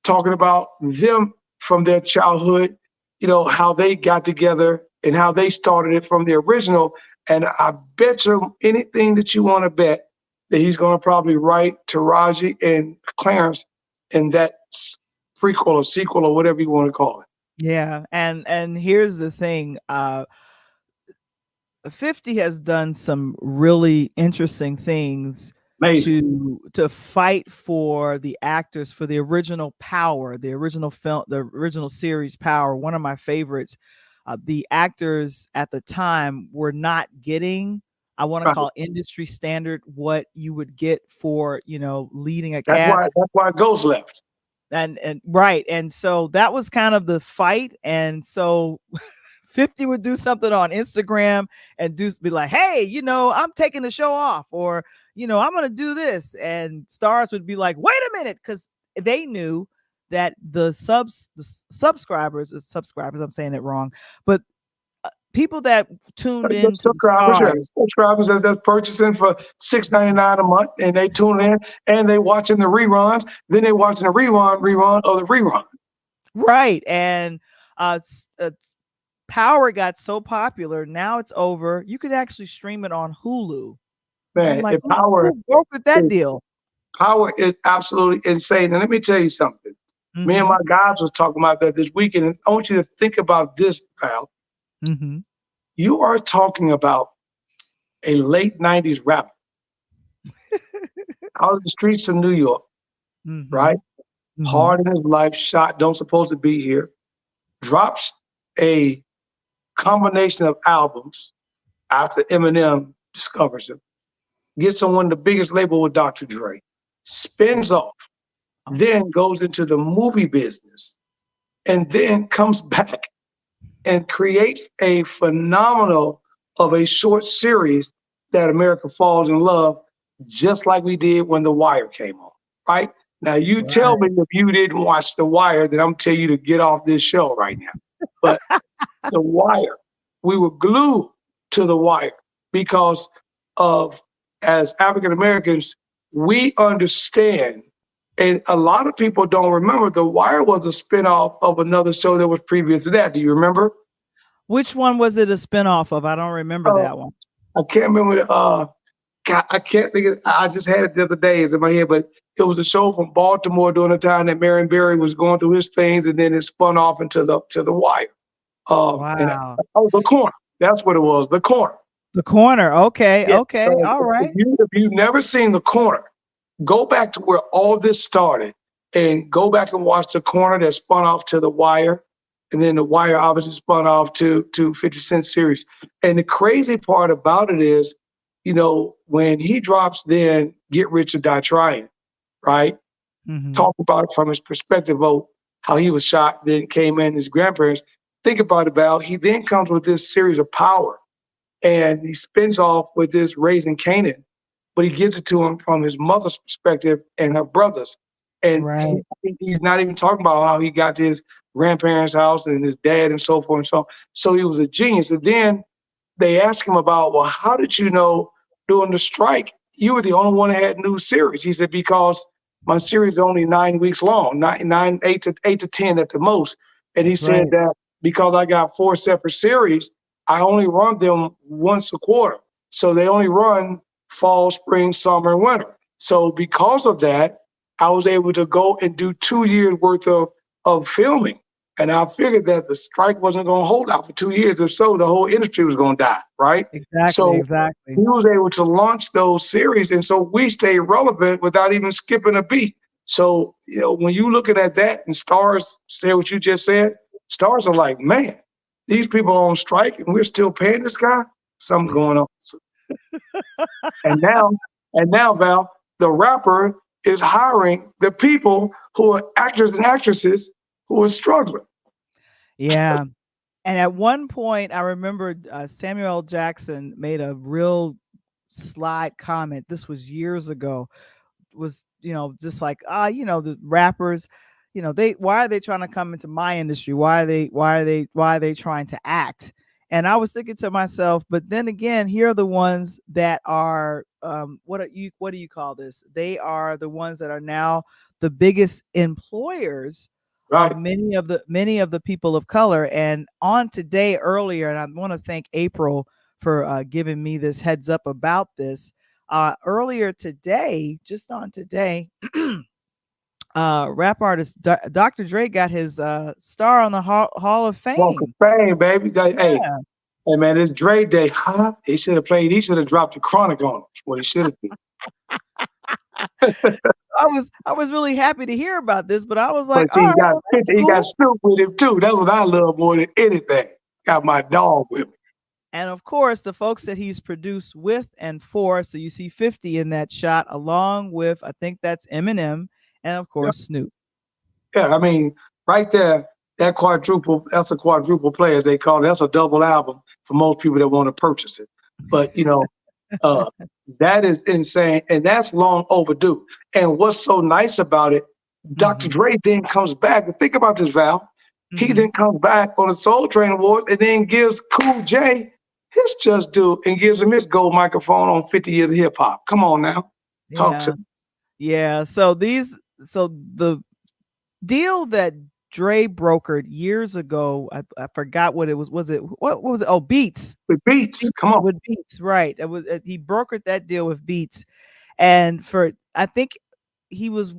talking about them from their childhood, how they got together and how they started it from the original. And I bet you anything that you want to bet that he's going to probably write Taraji and Clarence in that prequel or sequel or whatever you want to call it. Yeah, and here's the thing. 50 has done some really interesting things to fight for the actors, for the original Power, the original film, the original series Power, one of my favorites. The actors at the time were not getting, I want to call industry standard, what you would get for, leading a cast. That's why Ghost left. And right. And so that was kind of the fight. And so 50 would do something on Instagram and be like, hey, I'm taking the show off, or, I'm going to do this. And Stars would be like, wait a minute, because they knew that the subscribers, I'm saying it wrong, but people that tuned in, subscribers that's purchasing for $6.99 a month, and they tune in and they watching the reruns. Then they watching the rerun of the rerun. Right, and Power got so popular. Now it's over. You could actually stream it on Hulu. Man, like, Power broke with that deal. Power is absolutely insane. And let me tell you something. Mm-hmm. Me and my guys was talking about that this weekend, and I want you to think about this, pal. Mm-hmm. You are talking about a late 90s rapper out of the streets of New York, right? Mm-hmm. Hard in his life, shot, don't supposed to be here, drops a combination of albums after Eminem discovers him, gets on one of the biggest labels with Dr. Dre, spins off, then goes into the movie business, and then comes back and creates a phenomenal of a short series that America falls in love, just like we did when The Wire came on, right? Now, you tell me if you didn't watch The Wire, then I'm telling you to get off this show right now. But The Wire, we were glued to The Wire because of, as African Americans, we understand, and a lot of people don't remember, The Wire was a spinoff of another show that was previous to that. Do you remember? Which one was it a spinoff of? I don't remember that one. I can't remember. God, I can't think of. I just had it the other day. It's in my head, but it was a show from Baltimore during the time that Marion Barry was going through his things, and then it spun off into the Wire. Wow. The Corner. That's what it was. The Corner. The Corner. Okay. Yeah. Okay. All right. If you've never seen The Corner, go back to where all this started and go back and watch The Corner that spun off to The Wire. And then The Wire obviously spun off to 50 Cent series. And the crazy part about it is, you know, when he drops then Get Rich or Die Trying, right? Mm-hmm. Talk about it from his perspective of how he was shot, then came in, his grandparents. Think about it, Val. He then comes with this series of Power. And he spins off with this Raising Canaan, but he gives it to him from his mother's perspective and her brothers. And he's not even talking about how he got to his grandparents' house and his dad and so forth and so on. So he was a genius. And then they asked him about, well, how did you know during the strike, you were the only one that had new series? He said, because my series is only 9 weeks long, 8 to 10 at the most. And he said that because I got 4 separate series, I only run them once a quarter. So they only run fall, spring, summer, and winter. So because of that, I was able to go and do 2 years worth of filming. And I figured that the strike wasn't going to hold out for 2 years. If so, the whole industry was going to die, right? Exactly. He was able to launch those series. And so we stay relevant without even skipping a beat. So, you know, when you're looking at that and stars say what you just said, stars are like, man, these people are on strike and we're still paying this guy? Something going on. and now, Val, the rapper is hiring the people who are actors and actresses who are struggling. Yeah. And at one point, I remember Samuel L. Jackson made a real sly comment. This was years ago. Was, you know, just like, you know, the rappers, you know, why are they trying to come into my industry? Why are they trying to act? And I was thinking to myself, but then again, here are the ones that are, what do you call this? They are the ones that are now the biggest employers of many of the people of color. And on Today earlier, and I want to thank April for giving me this heads up about this. Earlier today, just on Today, rap artist Dr. Dre got his star on the Hall of Fame. Walk of Fame, baby. Hey, man, it's Dre Day, huh? He should have dropped the Chronic on him. What he should have done. I was really happy to hear about this, but I was like, he got Snoop with him too. That's what I love more than anything. Got my dog with me. And of course, the folks that he's produced with and for. So you see 50 in that shot, along with, I think that's Eminem, and of course, Snoop. Yeah, I mean, right there, that's a quadruple play, as they call it. That's a double album for most people that want to purchase it. But, you know, that is insane, and that's long overdue. And what's so nice about it, Dr. Dre then comes back, and think about this, Val. He then comes back on the Soul Train Awards and then gives Cool J his just due and gives him his gold microphone on 50 Years of Hip Hop. Come on now. Talk to me. Yeah. So the deal that Dre brokered years ago, I forgot what it was. What was it? Oh, Beats. With Beats. Come on. With Beats, right. It was he brokered that deal with Beats. And I think he was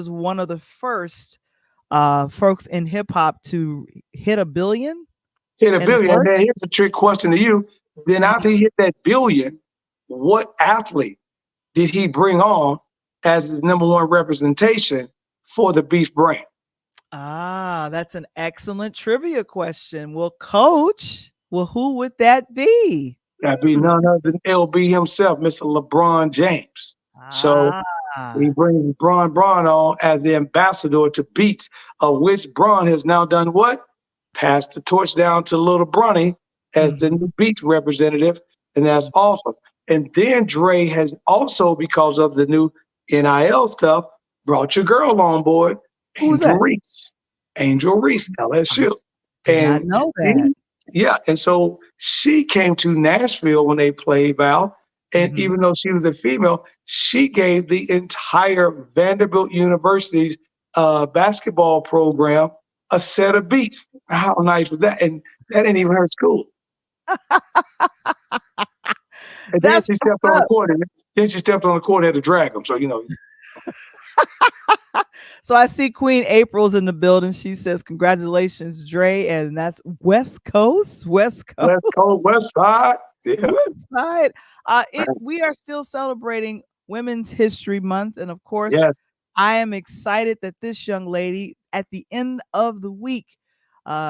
one of the first folks in hip hop to hit $1 billion. Hit $1 billion. And then here's a trick question to you. Then after he hit that $1 billion, what athlete did he bring on as his #1 representation for the Beast brand? That's an excellent trivia question. Well, Coach, who would that be? That'd be none other than LB himself, Mr. LeBron James. So he brings Bron on as the ambassador to Beats, of which Bron has now done what? passed the torch down to Little Bronny as the new beach representative, and that's awesome. And then Dre has also, because of the new NIL stuff, brought your girl on board, Who's Angel that? Reese. Angel Reese, LSU. Did not know that. Yeah, and so she came to Nashville when they played, Val, and even though she was a female, she gave the entire Vanderbilt University's basketball program a set of beats. How nice was that? And that ain't even her school. And then she stepped on the court, and had to drag them. So, you know. So I see Queen April's in the building. She says, "Congratulations, Dre," and that's West Coast. West Side. Yeah. West Side. We are still celebrating Women's History Month, and of course, yes, I am excited that this young lady, at the end of the week,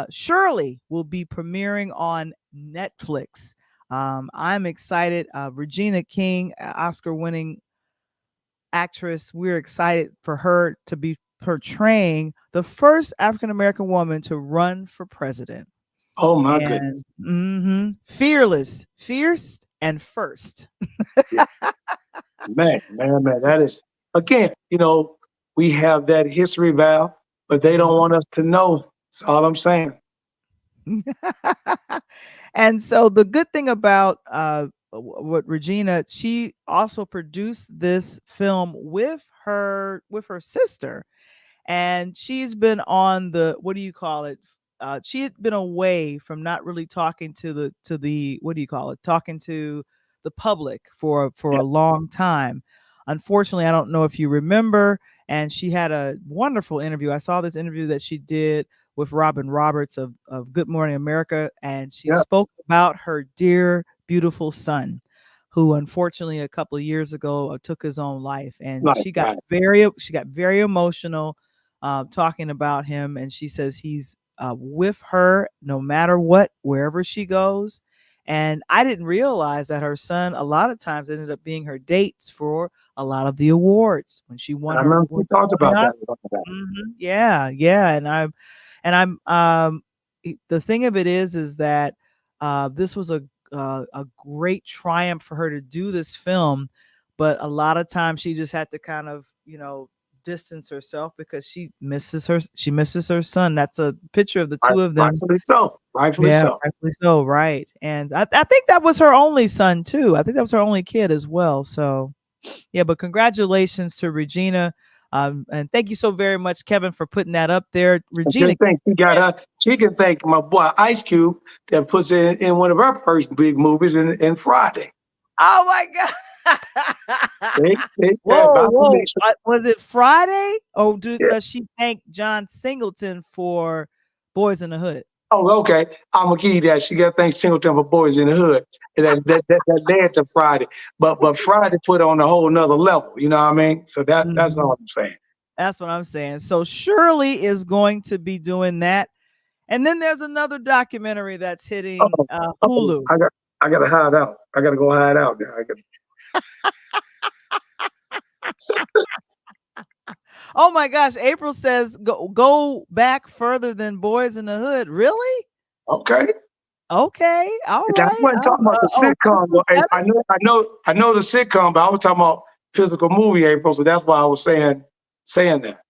Shirley will be premiering on Netflix. I'm excited. Regina King, Oscar-winning actress, we're excited for her to be portraying the first African-American woman to run for president. Oh my goodness. Fearless, fierce, and first. Yeah. Man, that is, again, you know, we have that history, Val, but they don't want us to know. That's all I'm saying. And so the good thing about what Regina, she also produced this film with her sister, and she's been on the, what do you call it? She had been away from not really talking to the what do you call it? Talking to the public for a long time. Unfortunately, I don't know if you remember, and she had a wonderful interview. I saw this interview that she did with Robin Roberts of Good Morning America, and she spoke about her dear, beautiful son, who unfortunately a couple of years ago took his own life, and she got very emotional talking about him, and she says he's with her no matter what, wherever she goes. And I didn't realize that her son a lot of times ended up being her dates for a lot of the awards when she won. I remember we talked about that. Yeah, and I'm the thing of it is that this was a great triumph for her to do this film, but a lot of times she just had to kind of, you know, distance herself because she misses her son. That's a picture of the two of them. Rightfully so. Right. And I think that was her only son too. I think that was her only kid as well. So yeah, but congratulations to Regina. And thank you so very much, Kevin, for putting that up there. Regina, she can thank my boy Ice Cube that puts in one of her first big movies in Friday. Oh my God. Whoa. Was it Friday? Or does she thank John Singleton for Boys in the Hood? Oh, okay. I'm gonna give you that. She got to thank Singleton for Boys in the Hood. And that led to Friday. But Friday put on a whole nother level. You know what I mean? So that's all I'm saying. That's what I'm saying. So Shirley is going to be doing that. And then there's another documentary that's hitting Hulu. I gotta hide out. I gotta go hide out now. Oh my gosh. April says go back further than Boys in the Hood. Really? Okay. All right. I wasn't talking about the sitcom. I know the sitcom, but I was talking about physical movie, April. So that's why I was saying that.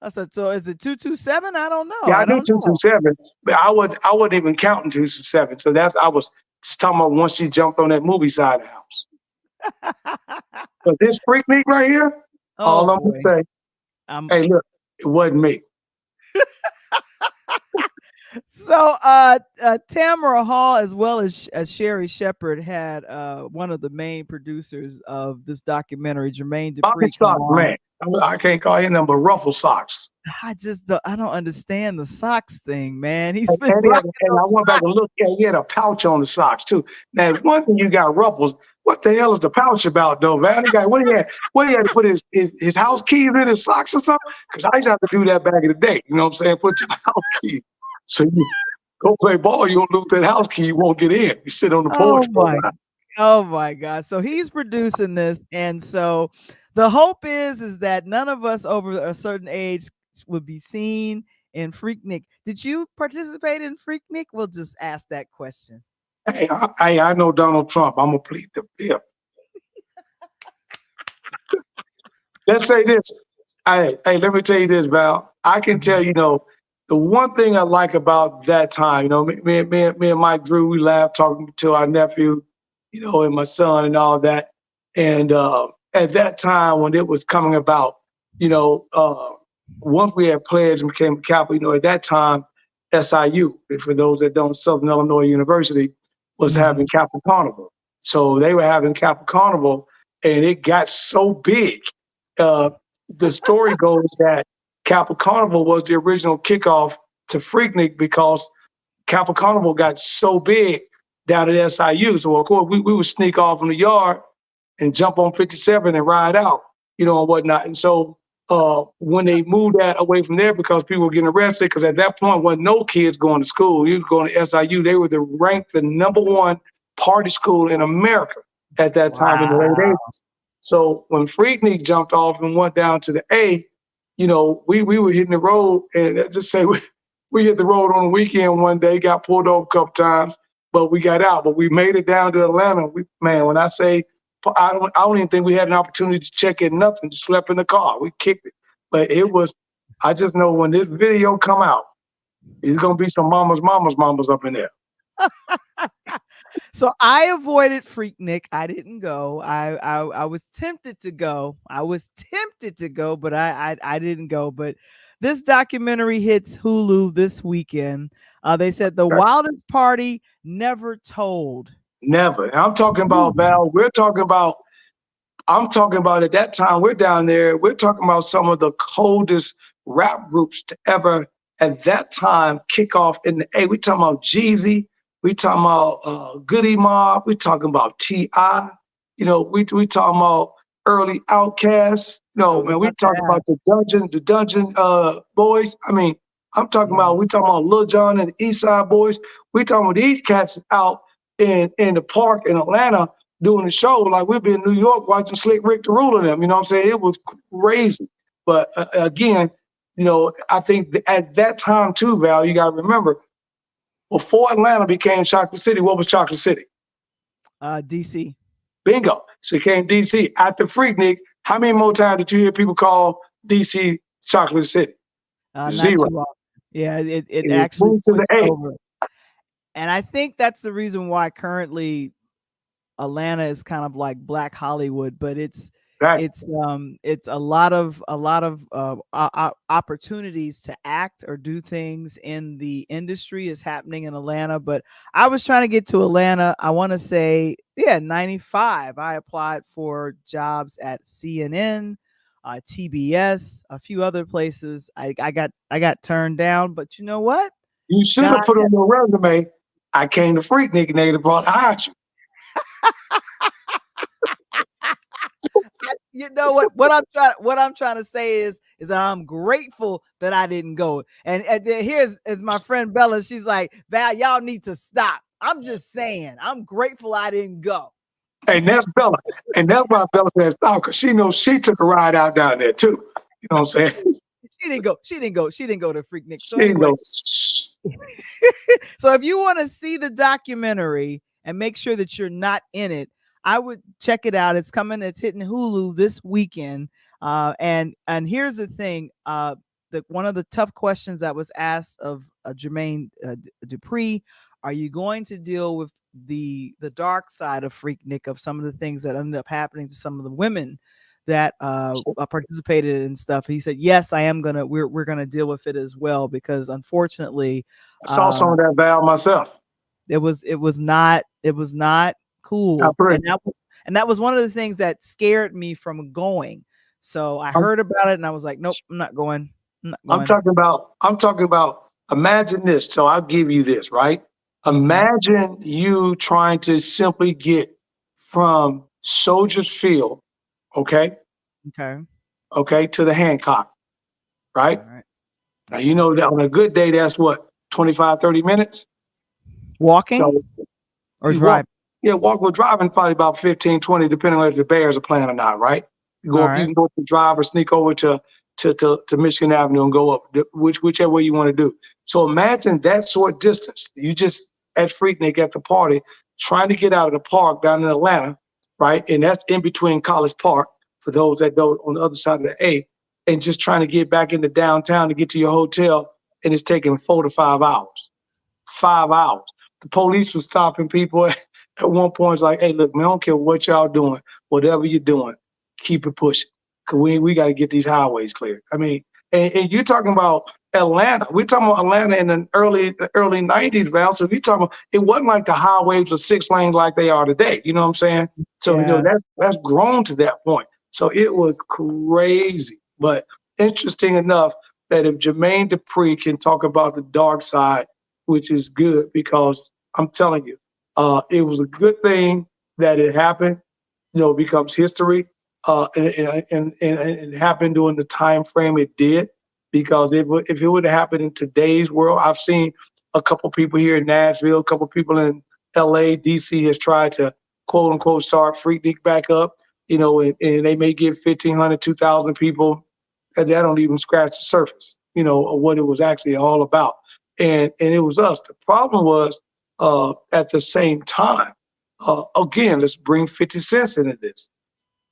I said, so is it 227? I don't know. Yeah, I know 227, but I wasn't even counting 227. So I was just talking about once she jumped on that movie side of the house. But this freak meat right here, all I'm gonna say, hey, look, it wasn't me. So Tamara Hall, as well as Sherry Shepard, had one of the main producers of this documentary, Jermaine Dupri. Man, I can't call him nothing but Ruffle Socks. I don't understand the socks thing, man. And I went back and looked. He had a pouch on the socks too. Now, one thing you got Ruffles. What the hell is the pouch about, though, man? What he had to put his house keys in his socks or something? Because I used to have to do that back in the day. You know what I'm saying? Put your house keys. So you go play ball, you don't lose that house key, you won't get in. You sit on the porch. Oh my God. So he's producing this. And so the hope is that none of us over a certain age would be seen in Freaknik. Did you participate in Freaknik? We'll just ask that question. Hey, I know Donald Trump. I'm gonna plead the fifth. Let's say this. Hey, let me tell you this, Val. I can tell you, the one thing I like about that time, me and Mike Drew, we laughed talking to our nephew, and my son and all that. And at that time when it was coming about, once we had pledged and became a Capital, at that time, SIU, for those that don't, Southern Illinois University, was having Capital Carnival. So they were having Capital Carnival, and it got so big. The story goes that Capital Carnival was the original kickoff to Freaknik because Capital Carnival got so big down at SIU. So, of course, we would sneak off in the yard and jump on 57 and ride out, and whatnot. And so when they moved that away from there because people were getting arrested, because at that point, wasn't no kids going to school. You was going to SIU. They were ranked the #1 party school in America at that time in the late 80s. So when Freaknik jumped off and went down to the A, we were hitting the road, and let's just say we hit the road on the weekend one day, got pulled over a couple times, but we got out. But we made it down to Atlanta. When I say, I don't even think we had an opportunity to check in nothing, just slept in the car. We kicked it. But it was, I just know when this video come out, there's going to be some mamas up in there. So I avoided Freaknik. I didn't go. I was tempted to go. But I didn't go. But this documentary hits Hulu this weekend. They said the wildest party never told. Never. And I'm talking about, Val, I'm talking about at that time, we're down there, we're talking about some of the coldest rap groups to ever, at that time, kick off in the A. We talking about Jeezy. We talking about Goody Mob. We talking about T.I. We talking about early Outkast. Man, we talking about the Dungeon Boys. I mean, I'm talking about, we talking about Lil Jon and the East Side Boys. We talking about these cats out in the park in Atlanta doing the show like we've been in New York watching Slick Rick the Ruler them. You know what I'm saying? It was crazy. But again, I think at that time too, Val, you got to remember, before Atlanta became Chocolate City, what was Chocolate City? DC. Bingo. So it came DC. After Freaknik, how many more times did you hear people call DC Chocolate City? Zero. Not too often. Yeah, it actually to the A. over. And I think that's the reason why currently Atlanta is kind of like Black Hollywood, but it's a lot of opportunities to act or do things in the industry is happening in Atlanta. But I was trying to get to Atlanta. I want to say, 95. I applied for jobs at CNN, TBS, a few other places. I got turned down. But you know what? You should have put on your resume, I came to Freaknik and they brought hired you. You know what I'm trying to say is that I'm grateful that I didn't go. And here's my friend Bella. She's like, Val, y'all need to stop. I'm just saying, I'm grateful I didn't go. And that's Bella. And that's why Bella said stop, because she knows she took a ride out down there too. You know what I'm saying? She didn't go to Freaknik. So anyway. So if you want to see the documentary and make sure that you're not in it, I would check it out. It's coming. It's hitting Hulu this weekend. And here's the thing. One of the tough questions that was asked of Jermaine Dupri, are you going to deal with the dark side of Freaknik, of some of the things that ended up happening to some of the women that participated in stuff? He said, yes, I am gonna. We're gonna deal with it as well, because unfortunately, I saw some of that, Val, myself. It was not cool. And that was one of the things that scared me from going. So I heard about it and I was like, nope, I'm not going. I'm talking about, imagine this. So I'll give you this, right? Imagine you trying to simply get from Soldiers Field, okay, to the Hancock, right? All right. Now, you know that on a good day, that's what, 25, 30 minutes? Walking or driving? Walk or driving probably about 15, 20, depending on if the Bears are playing or not, right? You can go to drive or sneak over to to Michigan Avenue and go up, whichever way you want to do. So imagine that short distance. You just at Freaknik at the party, trying to get out of the park down in Atlanta, right? And that's in between College Park for those that don't on the other side of the A, and just trying to get back into downtown to get to your hotel, and it's taking 4 to 5 hours. 5 hours. The police was stopping people at one point. It's like, hey, look, man, I don't care what y'all doing, whatever you're doing, keep it pushing. Cause we got to get these highways cleared. I mean, and you're talking about Atlanta. We're talking about Atlanta in the early 90s, Val. So you're talking about, it wasn't like the highways were 6 lanes like they are today. You know what I'm saying? So you know that's grown to that point. So it was crazy, but interesting enough that if Jermaine Dupri can talk about the dark side, which is good, because I'm telling you, it was a good thing that it happened. You know, it becomes history. And it happened during the time frame it did, because if it would have happened in today's world, I've seen a couple people here in Nashville, a couple people in LA, DC has tried to quote unquote start Freaknik back up, you know, and they may get 1,500, 2,000 people, and that don't even scratch the surface, you know, of what it was actually all about. And it was us. The problem was at the same time, again, let's bring 50 Cent into this.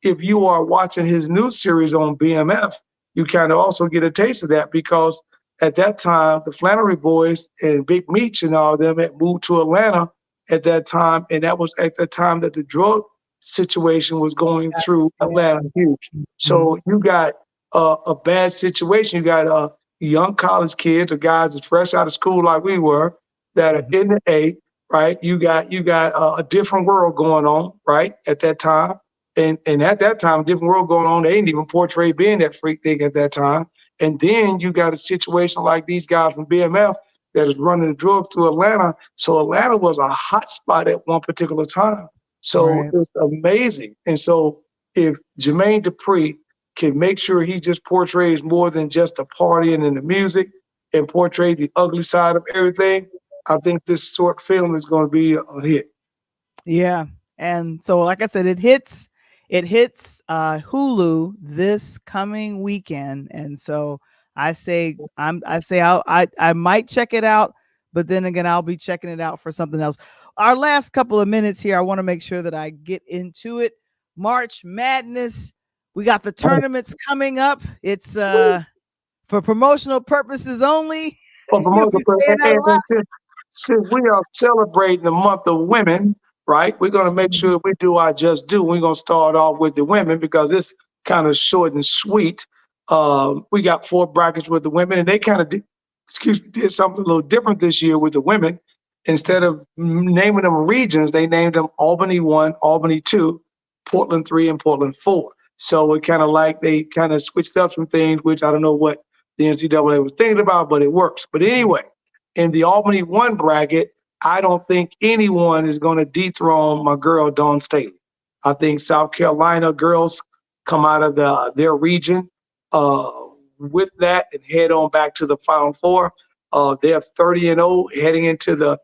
If you are watching his new series on BMF, you kind of also get a taste of that, because at that time, the Flannery Boys and Big Meech and all of them had moved to Atlanta at that time. And that was at the time that the drug situation was going through Atlanta huge. So you got a bad situation. You got young college kids or guys that's fresh out of school like we were that are in the A, right? You got a different world going on, right, at that time. And at that time, a different world going on. They didn't even portray being that Freaknik at that time. And then you got a situation like these guys from BMF that is running the drugs through Atlanta. So Atlanta was a hot spot at one particular time. So it's amazing. And so if Jermaine Dupri can make sure he just portrays more than just the partying and the music and portray the ugly side of everything, I think this short film is going to be a hit. Yeah. And so, like I said, it hits Hulu this coming weekend. And so I might check it out, but then again, I'll be checking it out for something else. Our last couple of minutes here, I want to make sure that I get into it. March Madness. We got the tournaments coming up. It's for promotional purposes only. For promotional purposes. Since we are celebrating the month of women, right? We're going to make sure we do our just do. We're going to start off with the women because it's kind of short and sweet. We got 4 brackets with the women, and they kind of did something a little different this year with the women. Instead of naming them regions, they named them Albany 1, Albany 2, Portland 3, and Portland 4. So it kind of like they kind of switched up some things, which I don't know what the NCAA was thinking about, but it works. But anyway, in the Albany 1 bracket, I don't think anyone is going to dethrone my girl, Dawn Staley. I think South Carolina girls come out of their region with that and head on back to the Final Four. They're 30-0 heading into the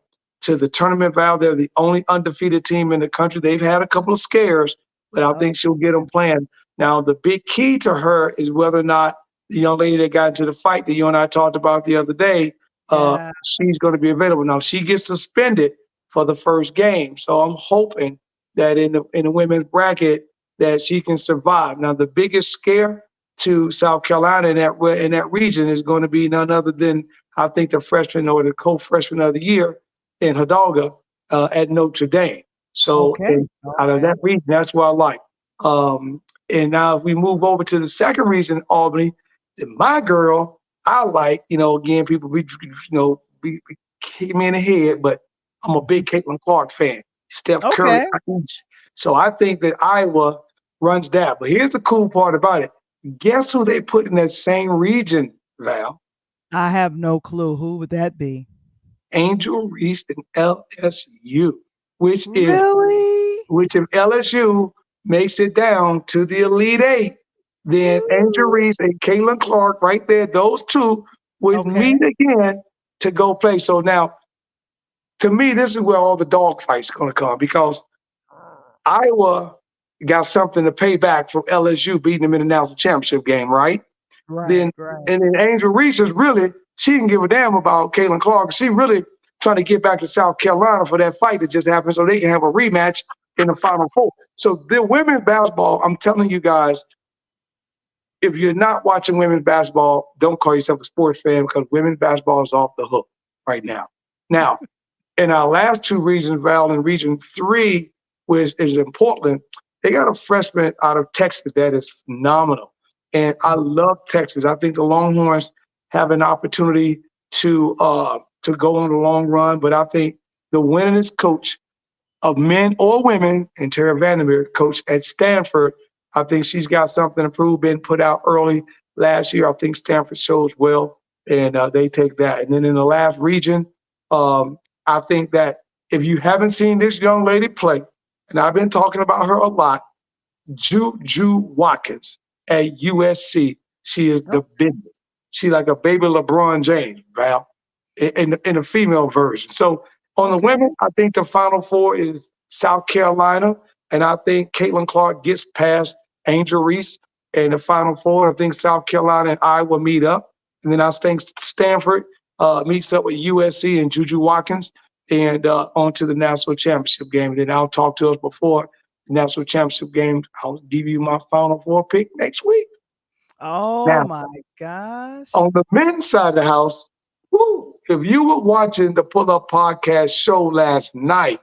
tournament, Val. They're the only undefeated team in the country. They've had a couple of scares, but I think she'll get them playing. Now, the big key to her is whether or not the young lady that got into the fight that you and I talked about the other day, she's going to be available. Now, she gets suspended for the first game. So I'm hoping that in the women's bracket that she can survive. Now, the biggest scare to South Carolina in that region is going to be none other than, I think, the freshman or the co-freshman of the year in Hidalgo at Notre Dame. So out of that region, that's what I like. And now if we move over to the second region, Albany, my girl, I like, again, people be kicking me in the head, but I'm a big Caitlin Clark fan. Steph Curry. So I think that Iowa runs that. But here's the cool part about it. Guess who they put in that same region, Val? I have no clue. Who would that be? Angel Reese and LSU, which if LSU makes it down to the Elite Eight, then Angel Reese and Caitlin Clark right there, those two would meet again to go play. So now, to me, this is where all the dog fights are going to come, because Iowa got something to pay back from LSU beating them in the national championship game, right? Right, Then right. and then Angel Reese is really, she didn't give a damn about Caitlin Clark. She really trying to get back to South Carolina for that fight that just happened so they can have a rematch in the Final Four. So the women's basketball, I'm telling you guys, if you're not watching women's basketball, don't call yourself a sports fan because women's basketball is off the hook right now. Now, in our last two regions, Val, in Region 3, which is in Portland, they got a freshman out of Texas that is phenomenal. And I love Texas. I think the Longhorns have an opportunity to go on the long run, but I think the winningest coach of men or women, and Tara Vandermeer, coach at Stanford, I think she's got something to prove, been put out early last year. I think Stanford shows well, and they take that. And then in the last region, I think that if you haven't seen this young lady play, and I've been talking about her a lot, Juju Watkins at USC, she is the business. She's like a baby LeBron James, Val, in the female version. So on the women, I think the Final Four is South Carolina, and I think Caitlin Clark gets past Angel Reese in the Final Four. I think South Carolina and Iowa meet up, and then I think Stanford meets up with USC and Juju Watkins, and on to the national championship game. And then I'll talk to us before the national championship game. I'll give you my Final Four pick next week. Oh Now, my gosh. on the men's side of the house, woo, if you were watching the Pull Up Podcast show last night,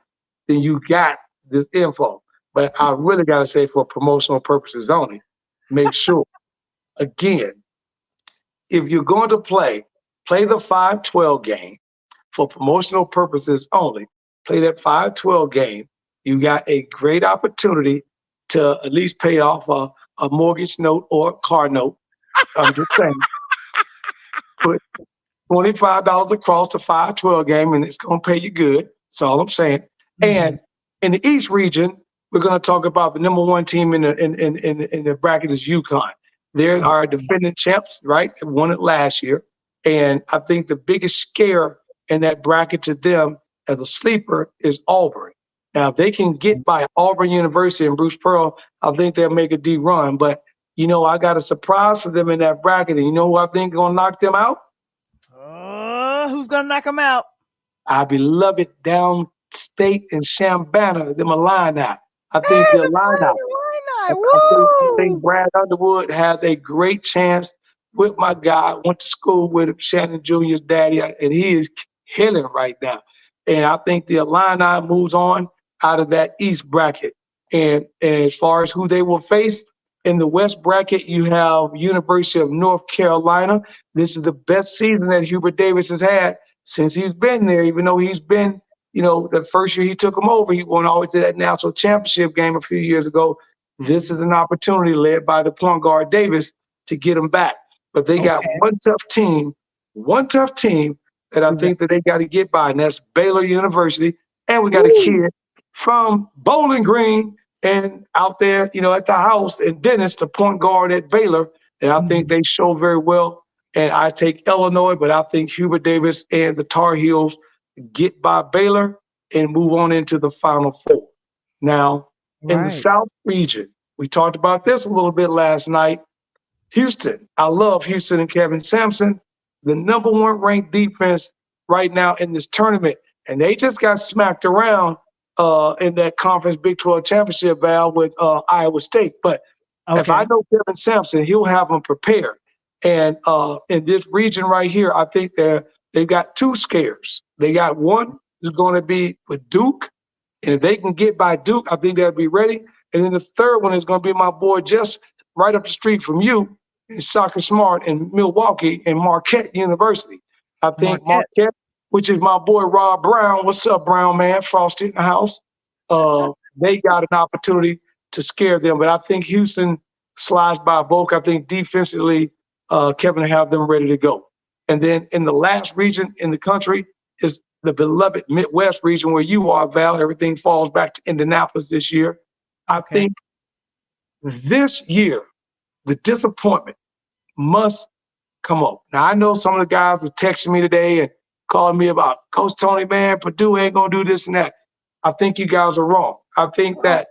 then you got this info. But I really got to say, for promotional purposes only, make sure, again, if you're going to play the 5-12 game for promotional purposes only, play that 5-12 game. You got a great opportunity to at least pay off a mortgage note or a car note. I'm just saying. Put $25 across the 5-12 game, and it's going to pay you good. That's all I'm saying. And in the East region, we're going to talk about the number one team in the bracket is UConn. They're our defending champs, right? They won it last year. And I think the biggest scare in that bracket to them as a sleeper is Auburn. Now, if they can get by Auburn University and Bruce Pearl, I think they'll make a deep run. But, I got a surprise for them in that bracket. And you know who I think is going to knock them out? Who's going to knock them out? Our beloved downstate in Chambana, them Illini. I think the Illini. I think Brad Underwood has a great chance with my guy. Went to school with him, Shannon Jr.'s daddy, and he is killing right now. And I think the Illini moves on out of that East bracket. And as far as who they will face, in the West bracket, you have University of North Carolina. This is the best season that Hubert Davis has had since he's been there, even though he's been, the first year he took him over, he won always to that national championship game a few years ago. This is an opportunity led by the point guard Davis to get him back. But they got one tough team that I think that they got to get by, and that's Baylor University. And we got a kid from Bowling Green and out there, at the house, and Dennis, the point guard at Baylor. And I think they show very well. And I take Illinois, but I think Hubert Davis and the Tar Heels get by Baylor and move on into the Final Four. Now, in the South region, we talked about this a little bit last night. Houston, I love Houston and Kevin Sampson, the number one ranked defense right now in this tournament. And they just got smacked around in that conference Big 12 championship, Val, with Iowa State. But if I know Kevin Sampson, he'll have them prepared. And in this region right here, I think they've got two scares. They got one is going to be with Duke. And if they can get by Duke, I think they'll be ready. And then the third one is going to be my boy just right up the street from you, Soccer Smart in Milwaukee and Marquette University. I think Marquette, which is my boy Rob Brown. What's up, Brown man? Frosty in the house. They got an opportunity to scare them. But I think Houston slides by both. I think defensively, Kevin will have them ready to go. And then in the last region in the country is the beloved Midwest region where you are, Val. Everything falls back to Indianapolis this year. I think this year, the disappointment must come up. Now, I know some of the guys were texting me today and calling me about, Coach Tony, man, Purdue ain't going to do this and that. I think you guys are wrong. I think that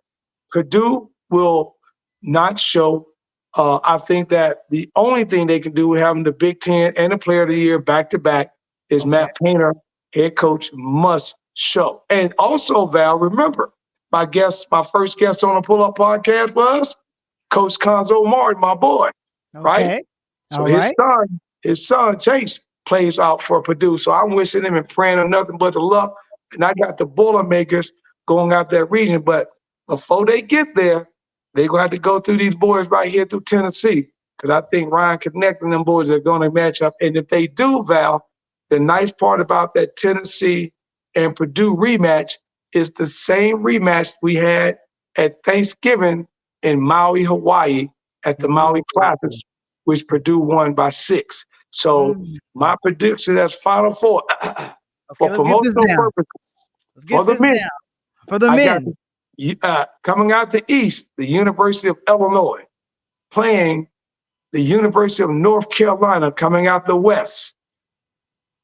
Purdue will not show I think that the only thing they can do with having the Big Ten and the Player of the Year back to back is Matt Painter, head coach, must show. And also, Val, remember, my first guest on the Pull Up podcast was Coach Conzo Martin, my boy, right? So his son Chase plays out for Purdue. So I'm wishing him and praying on nothing but the luck. And I got the Boilermakers going out that region. But before they get there, they're going to have to go through these boys right here through Tennessee. Because I think Ryan Connect and them boys are going to match up. And if they do, Val, the nice part about that Tennessee and Purdue rematch is the same rematch we had at Thanksgiving in Maui, Hawaii, at the Maui Classics, which Purdue won by 6. So my prediction as Final Four for promotional purposes for the men. For the men. Coming out the East, the University of Illinois playing the University of North Carolina. Coming out the West.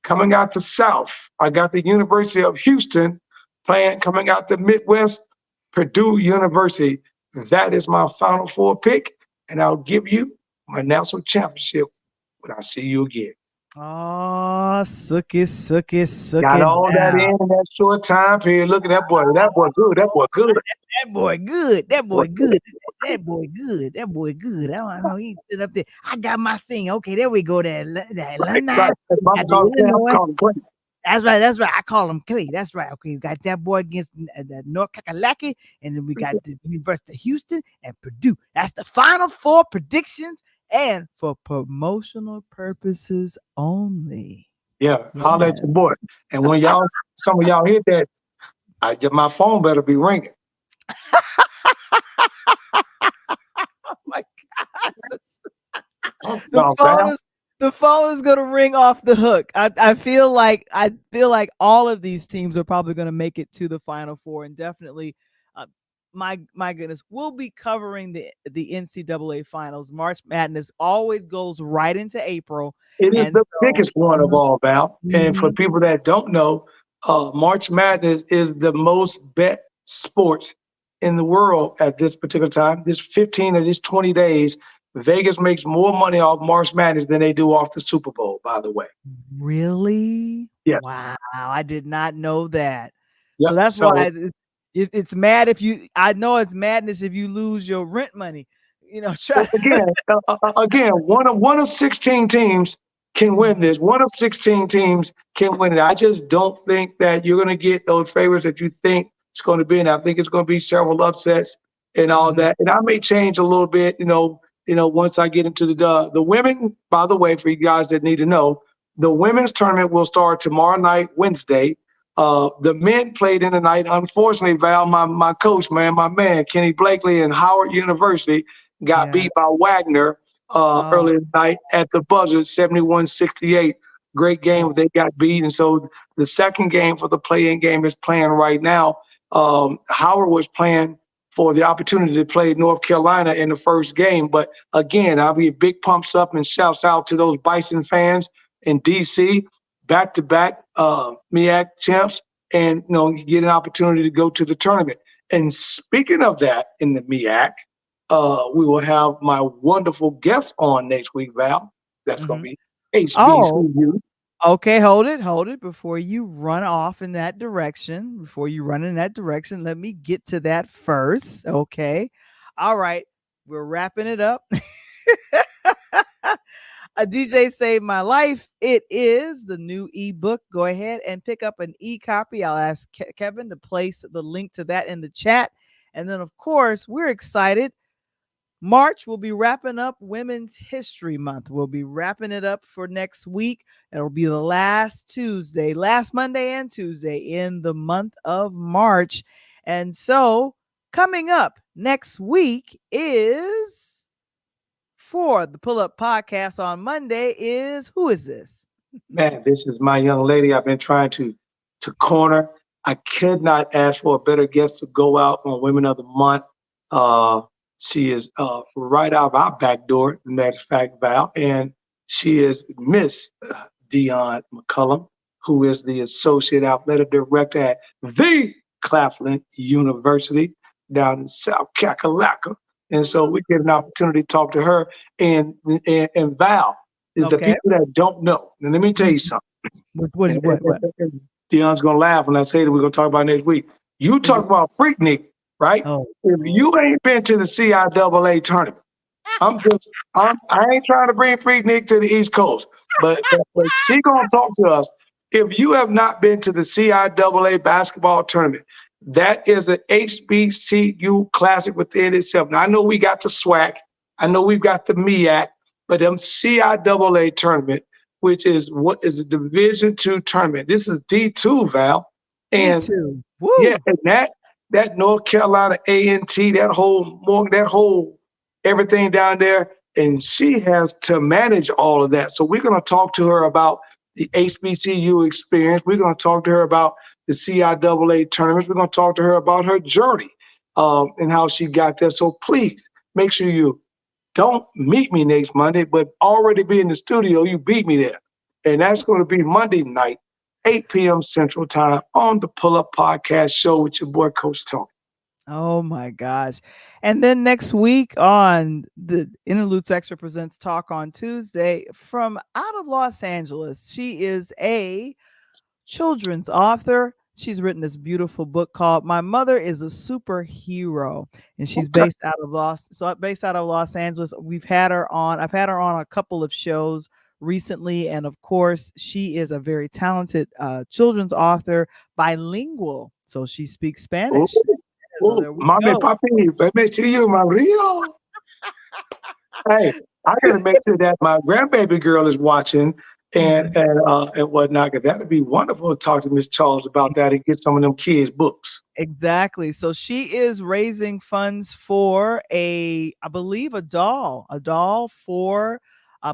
Coming out the South, I got the University of Houston coming out the Midwest, Purdue University. That is my Final Four pick, and I'll give you my national championship when I see you again. Oh, Sookie. Got all that in that short time period. Look at that boy. That boy good. That boy good. That boy good. That boy good. That boy good. That boy good. I don't know. He stood up there. I got my thing. Okay, there we go. That alumni. That's right. I call him Clay. That's right. Okay, we got that boy against the North Kakalaki, and then we got the University of Houston and Purdue. That's the Final Four predictions, and for promotional purposes only. Yeah, holler at your boy. And when some of y'all hit that, my phone better be ringing. Oh my God. The phone is gonna ring off the hook. I feel like all of these teams are probably gonna make it to the Final Four, and definitely, my goodness, we'll be covering the NCAA finals. March Madness always goes right into April. It is the biggest one of all, Val. And for people that don't know, March Madness is the most bet sports in the world at this particular time. This 15 or this 20 days. Vegas makes more money off March Madness than they do off the Super Bowl, by the way. Really? Yes. Wow, I did not know that. Yep. So that's why it's mad if you. I know it's madness if you lose your rent money. Again, one of 16 teams can win this. One of 16 teams can win it. I just don't think that you're going to get those favorites that you think it's going to be, and I think it's going to be several upsets and all that. And I may change a little bit, once I get into the women. By the way, for you guys that need to know, the women's tournament will start tomorrow night, Wednesday. The men played in the night. Unfortunately, Val, my coach, my man, Kenny Blakely and Howard University got beat by Wagner early in the night at the buzzer, 71-68. Great game. They got beat. And so the second game for the play-in game is playing right now. Howard was playing for the opportunity to play North Carolina in the first game. But again, I'll be big pumps up and shouts out to those Bison fans in D.C., back-to-back MEAC champs, and get an opportunity to go to the tournament. And speaking of that, in the MEAC, we will have my wonderful guest on next week, Val. That's going to be HBCU. Okay, hold it. Before you run off in that direction, let me get to that first. Okay. All right. We're wrapping it up. A DJ saved my life. It is the new ebook. Go ahead and pick up an e-copy. I'll ask Kevin to place the link to that in the chat. And then, of course, we're excited. March, we'll be wrapping up Women's History Month. We'll be wrapping it up for next week. It'll be the last Monday and Tuesday in the month of March. And so coming up next week is, for the Pull Up Podcast on Monday, who is this? Man, this is my young lady I've been trying to corner. I could not ask for a better guest to go out on Women of the Month. She is right out of our back door, as a matter of fact, Val. And she is Miss Dion McCullum, who is the Associate Athletic Director at the Claflin University down in South Kakalaka. And so we get an opportunity to talk to her. And Val is the Okay. people that don't know. And let me tell you something. What? And Dion's going to laugh when I say that we're going to talk about next week. You talk about Freaknik, right? Oh, If you ain't been to the CIAA tournament, I ain't trying to bring Freaknik to the East Coast, but she going to talk to us. If you have not been to the CIAA basketball tournament, that is an HBCU classic within itself. Now, I know we got the SWAC. I know we've got the MEAC, but them CIAA tournament, which is what is a Division II tournament. This is D2, Val. And D2. Woo. Yeah, and that North Carolina A&T, that whole everything down there, and she has to manage all of that. So we're going to talk to her about the HBCU experience. We're going to talk to her about the CIAA tournaments. We're going to talk to her about her journey and how she got there. So please make sure you don't meet me next Monday, but already be in the studio. You beat me there. And that's going to be Monday night, 8 p.m. Central Time on the Pull Up Podcast Show with your boy, Coach Tony. Oh my gosh. And then next week on the Interludes Extra Presents Talk on Tuesday from out of Los Angeles. She is a children's author. She's written this beautiful book called My Mother is a Superhero, and she's based out of Los Angeles. I've had her on a couple of shows recently, and of course, she is a very talented children's author, bilingual. So she speaks Spanish. So Mommy, papi, let me see you, Mario. Hey, I gotta make sure that my grandbaby girl is watching and whatnot. Cause that'd be wonderful to talk to Miss Charles about that and get some of them kids' books. Exactly. So she is raising funds for I believe a doll for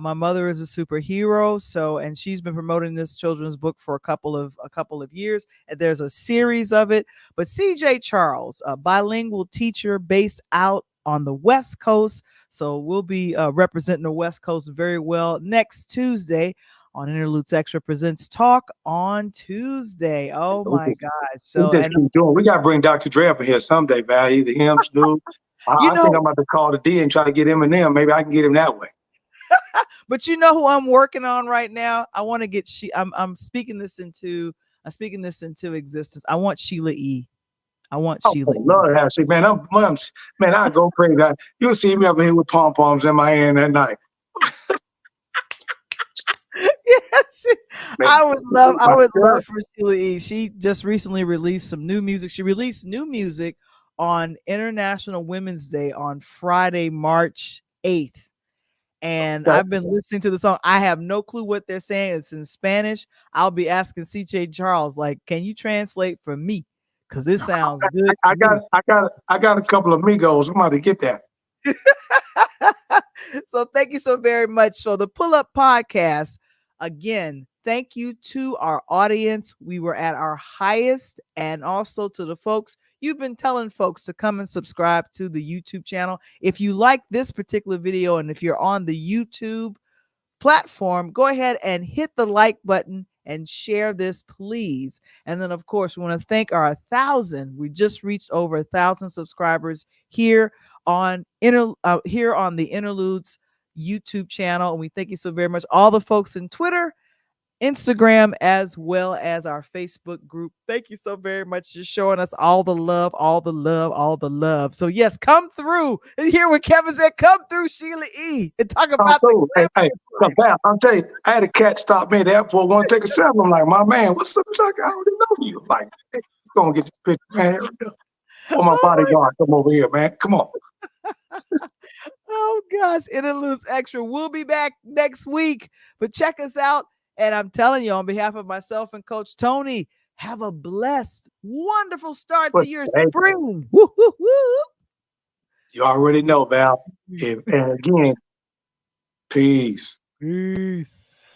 My Mother is a Superhero. So, and she's been promoting this children's book for a couple of years, and there's a series of it. But CJ Charles, a bilingual teacher based out on the West Coast. So we'll be representing the West Coast very well next Tuesday on Interludes Extra Presents Talk on Tuesday. Oh my gosh. So we just keep doing. We got to bring Dr. Dre up in here someday, Val. Either him, Snoop. I think I'm about to call the D and try to get him and them. Maybe I can get him that way. But you know who I'm working on right now? I want to get I'm speaking this into existence. I want Sheila E. Sheila E. Lord have man, I go crazy. You'll see me up here with pom poms in my hand at night. Yes, I would love for Sheila E. She just recently released some new music. She released new music on International Women's Day on Friday, March 8th. And I've been listening to the song. I have no clue what they're saying. It's in Spanish. I'll be asking CJ Charles, like, can you translate for me? Because this sounds good. I got a couple of amigos. I'm about to get that. So thank you so very much. So the Pull Up Podcast, again, thank you to our audience. We were at our highest, and also to the folks. You've been telling folks to come and subscribe to the YouTube channel. If you like this particular video, and if you're on the YouTube platform, go ahead and hit the like button and share this, please. And then, of course, we want to thank our 1,000. We just reached over 1,000 subscribers here on the Interludes YouTube channel. And we thank you so very much. All the folks in Twitter, Instagram, as well as our Facebook group. Thank you so very much for showing us all the love, all the love, all the love. So yes, come through and hear what Kevin said. Come through, Sheila E. and talk about Hey, I'll tell you, I had a cat stop me at the airport, want to take a selfie. I'm like, my man, what's up? I already know you. Like, hey, gonna get this picture, man. Oh, my bodyguard, come over here, man. Come on. Oh gosh, Interludes Extra. We'll be back next week, but check us out. And I'm telling you, on behalf of myself and Coach Tony, have a blessed, wonderful start to your spring. Woo, woo, woo. You already know, Val. And again, peace. Peace.